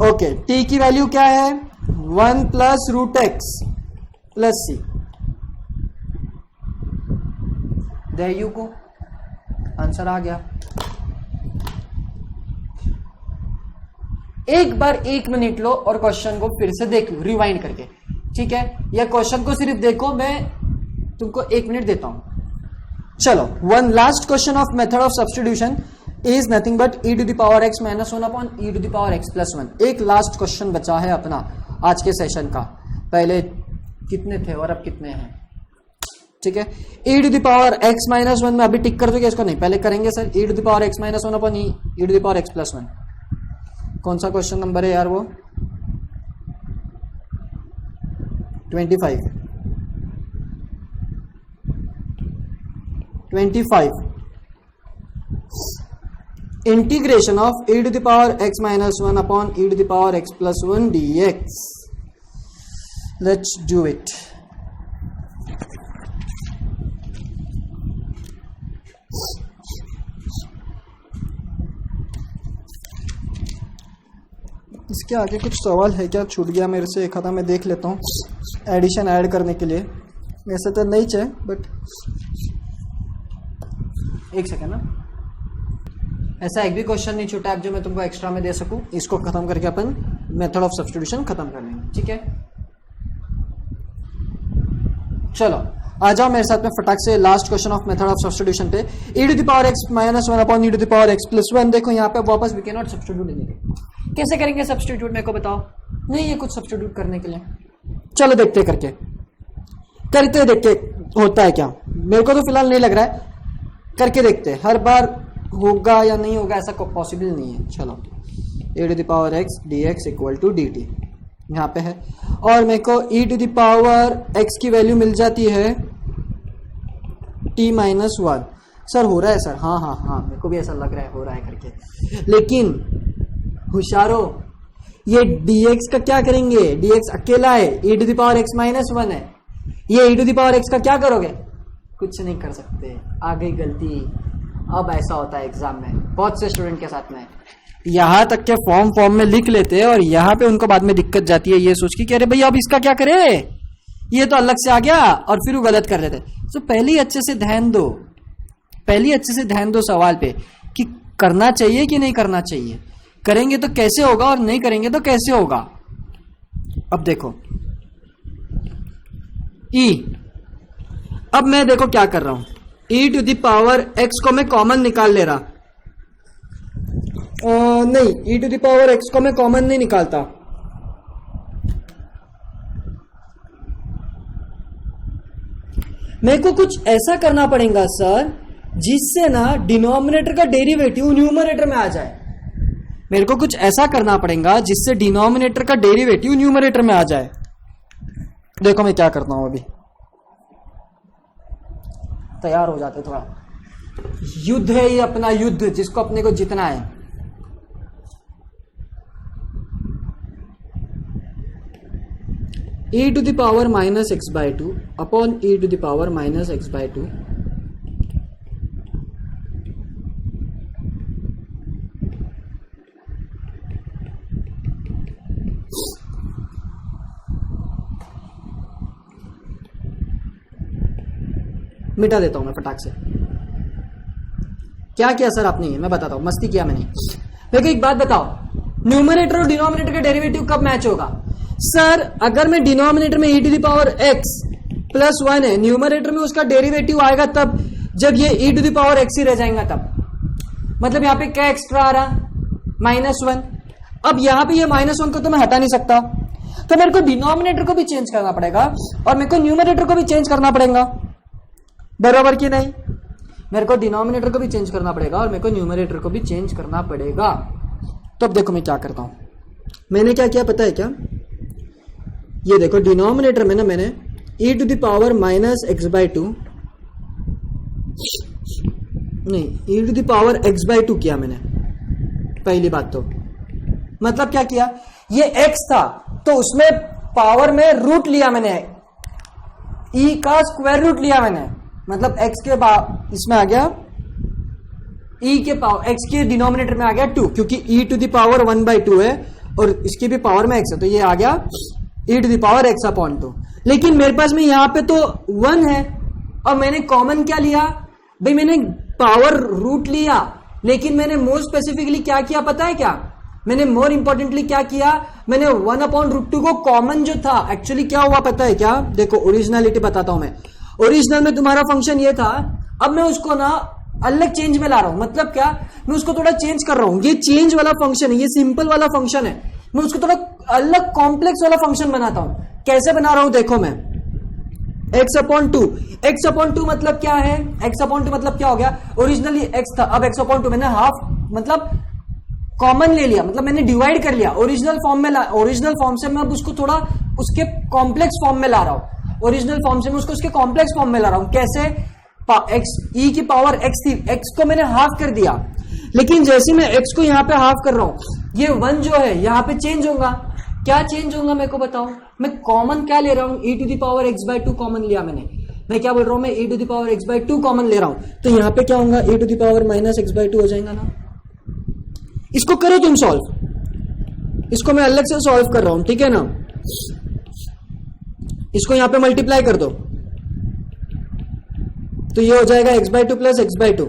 ओके, t की वैल्यू क्या है? 1 plus root X plus C. There you go, answer आ गया। एक बार 1 मिनट लो और क्वेश्चन को फिर से देख लो रिवाइंड करके, ठीक है? या क्वेश्चन को सिर्फ देखो, मैं तुमको 1 मिनट देता हूं। चलो, one last question of method of substitution is nothing but e to the power x minus 1 upon e to the power x plus 1। एक लास्ट क्वेश्चन बचा है अपना आज के सेशन का। पहले कितने थे और अब कितने हैं? ठीक है, e to the power x minus 1 में अभी टिक कर दोगे इसको? नहीं, पहले करेंगे sir. e to the power x minus 1 upon e to the power x plus 1। कौन सा क्वेश्चन नंबर है यार वो? 25। Integration of e to the power x minus 1 upon e to the power x plus 1 dx। Let's do it. इसके आगे कुछ सवाल है क्या? छूट गया मेरे से, एक आधा मैं देख लेता हूँ एडिशन ऐड करने के लिए। वैसे तो नहीं चाहिए बट एक सेकेंड ना, ऐसा एक भी क्वेश्चन नहीं छूटा अब जो मैं तुमको एक्स्ट्रा में दे सकूं। इसको खत्म करके अपन मेथड ऑफ सब्स्टिट्यूशन खत्म कर लेंगे, ठीक है? चलो आ जाओ मेरे साथ में फटाक से last question of method of substitution पे। e to the power x minus 1 upon e to the power x plus 1। देखो यहाँ पे वापस वी कैन नॉट सब्स्टिट्यूट लेंगे। कैसे करेंगे सब्स्टिट्यूट, मेरे को बताओ। नहीं है कुछ सब्स्टिट्यूट करने के लिए। चलो देखते करके, करते देखते होता है क्या। मेरे को तो फिलहाल नहीं लग रहा है, करके देखते। हर बार होगा या नहीं होगा ऐसा पॉसिबल नहीं है। चलो, e to the power x dx equal to dt यहाँ पे है, और मेरे को e to the power x की वैल्यू मिल जाती है t माइनस 1। सर हो रहा है सर? हाँ हाँ हाँ, मेरे को भी ऐसा लग रहा है हो रहा है करके। लेकिन होशियारो, ये dx का क्या करेंगे? dx अकेला है, e to the power x minus 1 है। ये e to the power x का क्या करोगे? कुछ नहीं कर सकते, आ गई गलती। अब ऐसा होता है एग्जाम में बहुत से स्टूडेंट के साथ में, यहां तक के फॉर्म में लिख लेते हैं और यहाँ पे उनको बाद में दिक्कत जाती है ये सोच के, अरे भैया अब इसका क्या करे, ये तो अलग से आ गया, और फिर वो गलत कर लेते। तो पहले ही अच्छे से ध्यान दो सवाल पे कि करना चाहिए कि नहीं करना चाहिए। करेंगे तो कैसे होगा और नहीं करेंगे तो कैसे होगा। अब देखो e, अब मैं देखो क्या कर रहा हूं, e to the power x को मैं कॉमन निकाल ले रहा। नहीं, e to the power x को मैं कॉमन नहीं निकालता। मेरे को कुछ ऐसा करना पड़ेगा सर जिससे ना डिनोमिनेटर का डेरिवेटिव न्यूमरेटर में आ जाए। मेरे को कुछ ऐसा करना पड़ेगा जिससे डिनोमिनेटर का डेरिवेटिव न्यूमरेटर में आ जाए। देखो मैं क्या करता हूं, अभी तैयार हो जाते थोड़ा। युद्ध है ये अपना, युद्ध जिसको अपने को जीतना है। e to the power minus x by two upon e to the power minus x by two मिटा देता हूं मैं फटाक से। क्या किया सर आपने? मैं बताता हूं, मस्ती किया मैंने। देखो एक बात बताओ, न्यूमरेटर और डिनोमिनेटर का डेरिवेटिव कब मैच होगा? सर अगर मैं डिनोमिनेटर में e to the power x plus 1 है, न्यूमरेटर में उसका डेरिवेटिव आएगा तब जब ये e to the power x ही रह जाएगा तब। मतलब यहां पे क्या एक्स्ट्रा आ रहा? -1। अब यहां पे ये -1 को तो मैं हटा नहीं सकता, तो मेरे को डिनोमिनेटर को भी चेंज करना पड़ेगा और मेरे को न्यूमरेटर को भी चेंज करना पड़ेगा, बराबर कि नहीं? मेरे को डिनोमिनेटर को भी चेंज करना पड़ेगा और मेरे को न्यूमरेटर को भी चेंज करना पड़ेगा। तो अब देखो मैं क्या करता हूं, मैंने क्या किया पता है क्या? ये देखो डिनोमिनेटर में ना मैंने e to the power minus x by two, नहीं e to the power x by two किया मैंने। पहली बात तो मतलब क्या किया, ये x था तो उसमें पावर में रूट लिया मैंने, e का स्क्वायर रूट लिया मैंने, मतलब x के इसमें आ गया e के पावर, x के डिनोमिनेटर में आ गया 2, क्योंकि e to the power 1 by 2 है और इसकी भी पावर में x है, तो ये आ गया e to the power x upon 2। लेकिन मेरे पास में यहां पे तो 1 है और मैंने कॉमन क्या लिया भाई, मैंने पावर रूट लिया, लेकिन मैंने मोर स्पेसिफिकली क्या किया पता है क्या? मैंने मोर इंपॉर्टेंटली क्या किया, मैंने 1 अपॉन रूट 2 को कॉमन जो था, एक्चुअली क्या हुआ पता है क्या? देखो ओरिजिनलिटी बताता हूं मैं। ओरिजिनल में तुम्हारा फंक्शन ये था, अब मैं उसको ना अलग चेंज में ला रहा हूं। मतलब क्या, मैं उसको थोड़ा चेंज कर रहा हूं। ये चेंज वाला फंक्शन है, ये सिंपल वाला फंक्शन है, मैं उसको थोड़ा अलग कॉम्प्लेक्स वाला फंक्शन बनाता हूं। कैसे बना रहा हूं देखो मैं, x अपॉन 2। x अपॉन 2 मतलब क्या है? x अपॉन 2 मतलब क्या हो गया, ओरिजिनली x था, अब x अपॉन 2 मैंने हाफ मतलब कॉमन ले लिया, मतलब मैंने डिवाइड कर लिया। ओरिजिनल फॉर्म में ओरिजिनल फॉर्म से मैं अब उसको थोड़ा उसके कॉम्प्लेक्स फॉर्म में ला रहा हूं। ओरिजिनल फॉर्म से मैं उसको उसके कॉम्प्लेक्स फॉर्म में ला रहा हूं। कैसे? x e की पावर x थी, x को मैंने हाफ कर दिया, लेकिन जैसे मैं x को यहां पे हाफ कर रहा हूं, ये 1 जो है यहां पे चेंज होगा। क्या चेंज होगा मेरे को बताओ? मैं कॉमन क्या ले रहा हूं, e to the power x by 2 common लिया मैंने। मैं क्या बोल रहा हूं, मैं e to the power x by 2 common ले रहा हूं, तो यहां पे क्या होगा, e to the power minus x by 2 हो जाएगा ना। इसको करो तुम सॉल्व, इसको मैं अलग से सॉल्व कर रहा हूं, ठीक है ना। इसको यहां पे मल्टीप्लाई कर दो, तो ये हो जाएगा x by 2 plus x by 2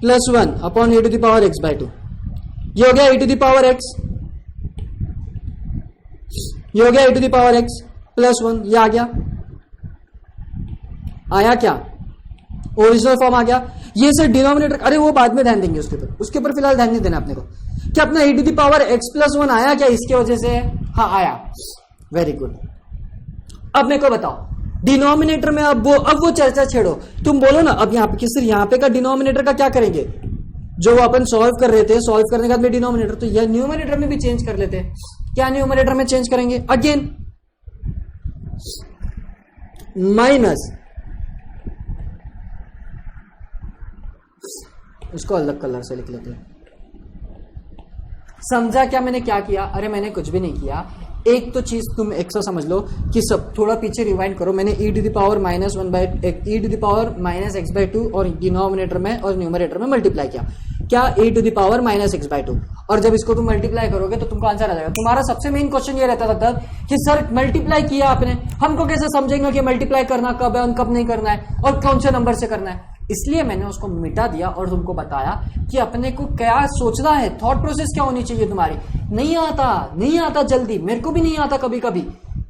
plus 1 upon e to the power x by 2। ये हो गया e to the power x, ये हो गया e to the power x plus 1। ये आ गया, आया क्या? ओरिजिनल फॉर्म आ गया। ये सर डिनोमिनेटर, अरे वो बाद में ध्यान देंगे उसके ऊपर फिलहाल ध्यान नहीं देना अपने को। क्या अपना e to the power x plus 1 आया क्या इसके वजह से? हाँ आया, वेरी गुड। अब मेरे को बताओ डिनोमिनेटर में अब वो चर्चा छेड़ो, तुम बोलो ना। अब यहाँ पे किस यहाँ पे का डिनोमिनेटर का क्या करेंगे, जो वो अपन सॉल्व कर रहे थे, सॉल्व करने के बाद में डिनोमिनेटर, तो यह न्यूमरेटर में भी चेंज कर लेते हैं। क्या न्यूमरेटर में चेंज करेंगे? अगेन माइनस, उसको अलग कलर से लिख लेते हैं। समझा क्या मैंने क्या किया? अरे मैंने कुछ भी नहीं किया। एक तो चीज तुम एक्स्ट्रा समझ लो कि सब थोड़ा पीछे रिवाइंड करो। मैंने e to the power minus 1 by e to the power minus x by 2 और डिनोमिनेटर में और न्यूमरेटर में मल्टीप्लाई किया। क्या? e to the power minus x by 2। और जब इसको तुम मल्टीप्लाई करोगे तो तुमको आंसर आ जाएगा। तुम्हारा सबसे मेन क्वेश्चन ये रहता था तब कि सर मल्टीप्लाई किया आपने, हमको कैसे समझेंगे कि मल्टीप्लाई करना कब है और कब नहीं करना है और कौन से नंबर से करना है। इसलिए मैंने उसको मिटा दिया और तुमको बताया कि अपने को क्या सोचना है, थॉट प्रोसेस क्या होनी चाहिए तुम्हारी। नहीं आता जल्दी, मेरे को भी नहीं आता कभी कभी,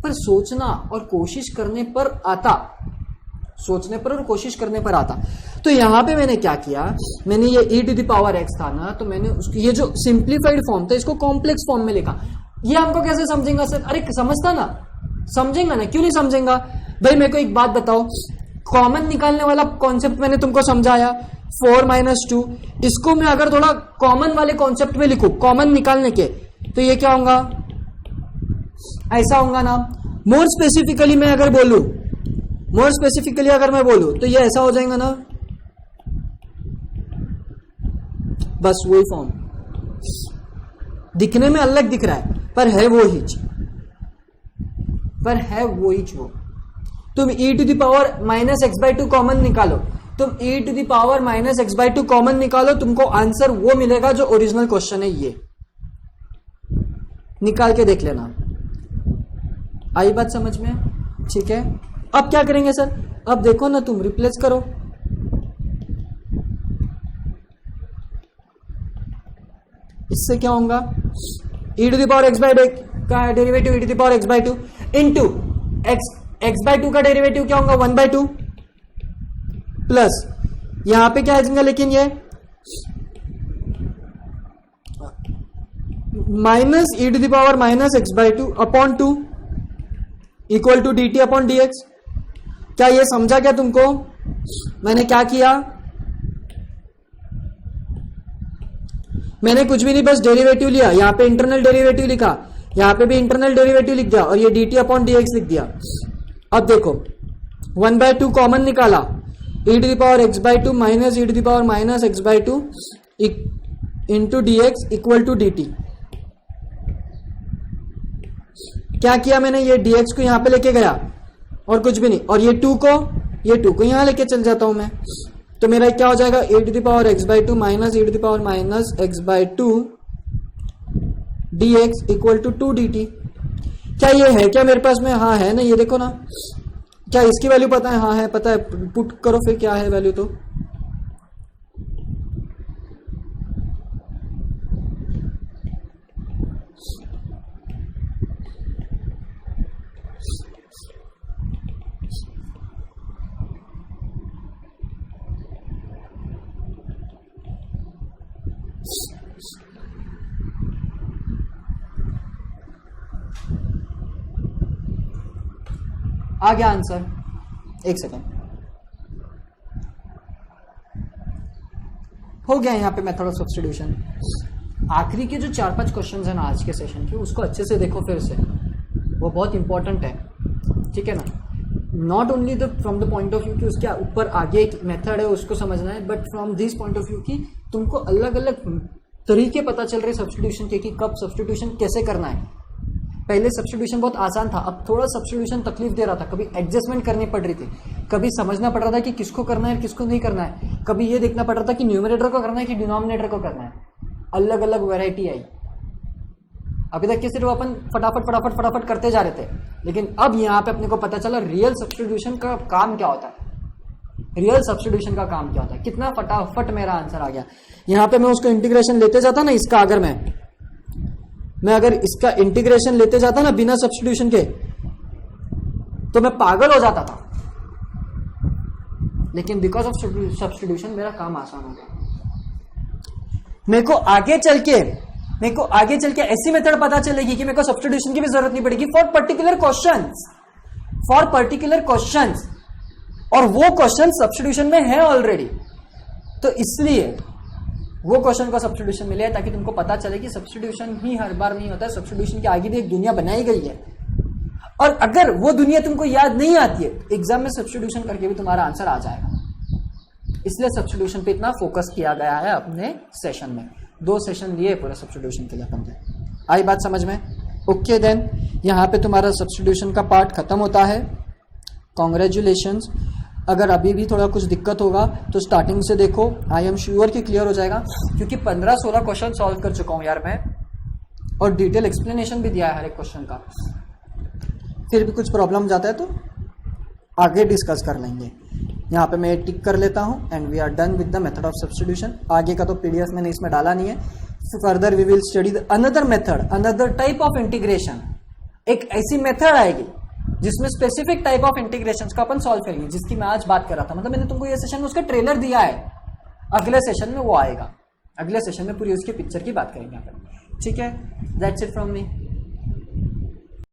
पर सोचना और कोशिश करने पर आता, सोचने पर और कोशिश करने पर आता। तो यहां पे मैंने क्या किया, मैंने ये e to the power x था ना, तो मैंने उसको ये जो सिंप्लीफाइड फॉर्म था इसको कॉम्प्लेक्स फॉर्म में लिखा। ये हमको कैसे समझेगा सर? अरे समझता ना, समझेगा ना, क्यों नहीं समझेगा भाई। मेरे को एक बात बताओ, कॉमन निकालने वाला कॉन्सेप्ट मैंने तुमको समझाया 4 माइनस 2, इसको मैं अगर थोड़ा कॉमन वाले कॉन्सेप्ट में लिखूं, कॉमन निकालने के, तो ये क्या होगा, ऐसा होगा ना। मोर स्पेसिफिकली मैं अगर बोलूं, मोर स्पेसिफिकली अगर मैं बोलूं तो ये ऐसा हो जाएगा ना, बस वही फॉर्म, दिखने में अलग दिख रहा है पर है वो ही, पर है वो ही वो। तुम e to the power minus x by two common निकालो, तुम e to the power minus x by two common निकालो, तुमको आंसर वो मिलेगा जो ओरिजिनल क्वेश्चन है। ये निकाल के देख लेना, आई बात समझ में? ठीक है, अब क्या करेंगे सर, अब देखो ना, तुम रिप्लेस करो, इससे क्या होगा, e to the power x by two का derivative e to the power x by two into X by two का डेरिवेटिव क्या होगा, 1 बाई टू प्लस यहां पे क्या आ जाएगा, लेकिन ये minus e to the power minus x by two upon 2 equal to d t upon d x. क्या ये समझा क्या तुमको मैंने क्या किया? मैंने कुछ भी नहीं, बस डेरिवेटिव लिया, यहां पे इंटरनल डेरिवेटिव लिखा, यहां पे भी इंटरनल डेरिवेटिव लिख दिया और ये d t upon d x लिख दिया। अब देखो 1 बाई टू कॉमन निकाला, e to the power x by two minus e to the power minus x by two into d x equal to d t. क्या किया मैंने, ये dx को यहां पे लेके गया और कुछ भी नहीं, और ये 2 को यहां लेके चल जाता हूं मैं, तो मेरा क्या हो जाएगा, e to the power x by two minus e to the power minus x by two d x equal to 2 d t. क्या ये है क्या मेरे पास में? हाँ है ना, ये देखो ना, क्या इसकी वैल्यू पता है? हाँ है, पता है, पुट करो फिर क्या है वैल्यू। तो आ गया आंसर, एक सेकेंड, हो गया यहाँ पे मेथड ऑफ सब्स्टिट्यूशन। आखिरी के जो 4-5 क्वेश्चंस हैं ना आज के सेशन के, उसको अच्छे से देखो फिर से, वो बहुत इंपॉर्टेंट है, ठीक है ना। Not only from the point of view कि उसके ऊपर आगे एक मेथड है उसको समझना है, but from this point of view कि तुमको अलग अलग तरीके पता चल रहे सब्स्टिट्यूशन के, कि कब सब्स्टिट्यूशन कैसे करना है। पहले सब्स्टिट्यूशन बहुत आसान था, अब थोड़ा सब्स्टिट्यूशन तकलीफ दे रहा था, कभी एडजस्टमेंट करनी पड़ रही थी, कभी समझना पड़ रहा था कि किसको करना है किसको नहीं करना है, कभी ये देखना पड़ रहा था कि न्यूमरेटर को करना है कि डिनोमिनेटर को करना है, अलग अलग वैरायटी आई। अभी तक के सिर्फ अपन फटाफट करते जा रहे थे, लेकिन अब यहाँ पे अपने को पता चला रियल सब्स्टिट्यूशन का काम क्या होता है, रियल सब्स्टिट्यूशन का काम क्या होता है। कितना फटाफट मेरा आंसर आ गया। यहाँ पे मैं उसको इंटीग्रेशन लेते जाता ना, इसका अगर मैं अगर इसका इंटीग्रेशन लेते जाता ना बिना सब्स्टिट्यूशन के, तो मैं पागल हो जाता था, लेकिन बिकॉज ऑफ सब्स्टिट्यूशन मेरा काम आसान हो गया। मेरे को आगे चल के ऐसी मेथड पता चलेगी कि मेरे को सब्स्टिट्यूशन की भी जरूरत नहीं पड़ेगी फॉर पर्टिकुलर क्वेश्चंस, और वो क्वेश्चन सब्स्टिट्यूशन में है ऑलरेडी, तो इसलिए वो क्वेश्चन का सब्स्टिट्यूशन मिले ताकि तुमको पता चले कि सब्स्टिट्यूशन ही हर बार नहीं होता है, सब्स्टिट्यूशन के आगे भी एक दुनिया बनाई गई है, और अगर वो दुनिया तुमको याद नहीं आती है एग्जाम में सब्स्टिट्यूशन करके भी तुम्हारा आंसर आ जाएगा। इसलिए सब्स्टिट्यूशन पे इतना फोकस किया गया है अपने सेशन में। 2 सेशन लिए पूरे सब्स्टिट्यूशन के लिए अपन ने। आई बात समझ में? ओके देन, यहाँ पे तुम्हारा सब्स्टिट्यूशन का पार्ट खत्म होता है। कॉन्ग्रेचुलेशंस। अगर अभी भी थोड़ा कुछ दिक्कत होगा तो स्टार्टिंग से देखो, आई एम श्योर कि क्लियर हो जाएगा, क्योंकि 15-16 क्वेश्चन सॉल्व कर चुका हूं यार मैं, और डिटेल एक्सप्लेनेशन भी दिया है हर एक क्वेश्चन का। फिर भी कुछ प्रॉब्लम जाता है तो आगे डिस्कस कर लेंगे। यहाँ पे मैं टिक कर लेता हूँ and we are done with the method of substitution. आगे का तो पीडीएफ मैंने इसमें डाला नहीं है। Further we will study another method, another type of integration. एक ऐसी मेथड आएगी जिसमें स्पेसिफिक टाइप ऑफ इंटीग्रेशंस का अपन सॉल्व करेंगे, जिसकी मैं आज बात कर रहा था। मतलब मैंने तुमको ये सेशन में उसका ट्रेलर दिया है, अगले सेशन में वो आएगा। अगले सेशन में पूरी उसकी पिक्चर की बात करेंगे अपन। ठीक है, दैट्स इट फ्रॉम मी।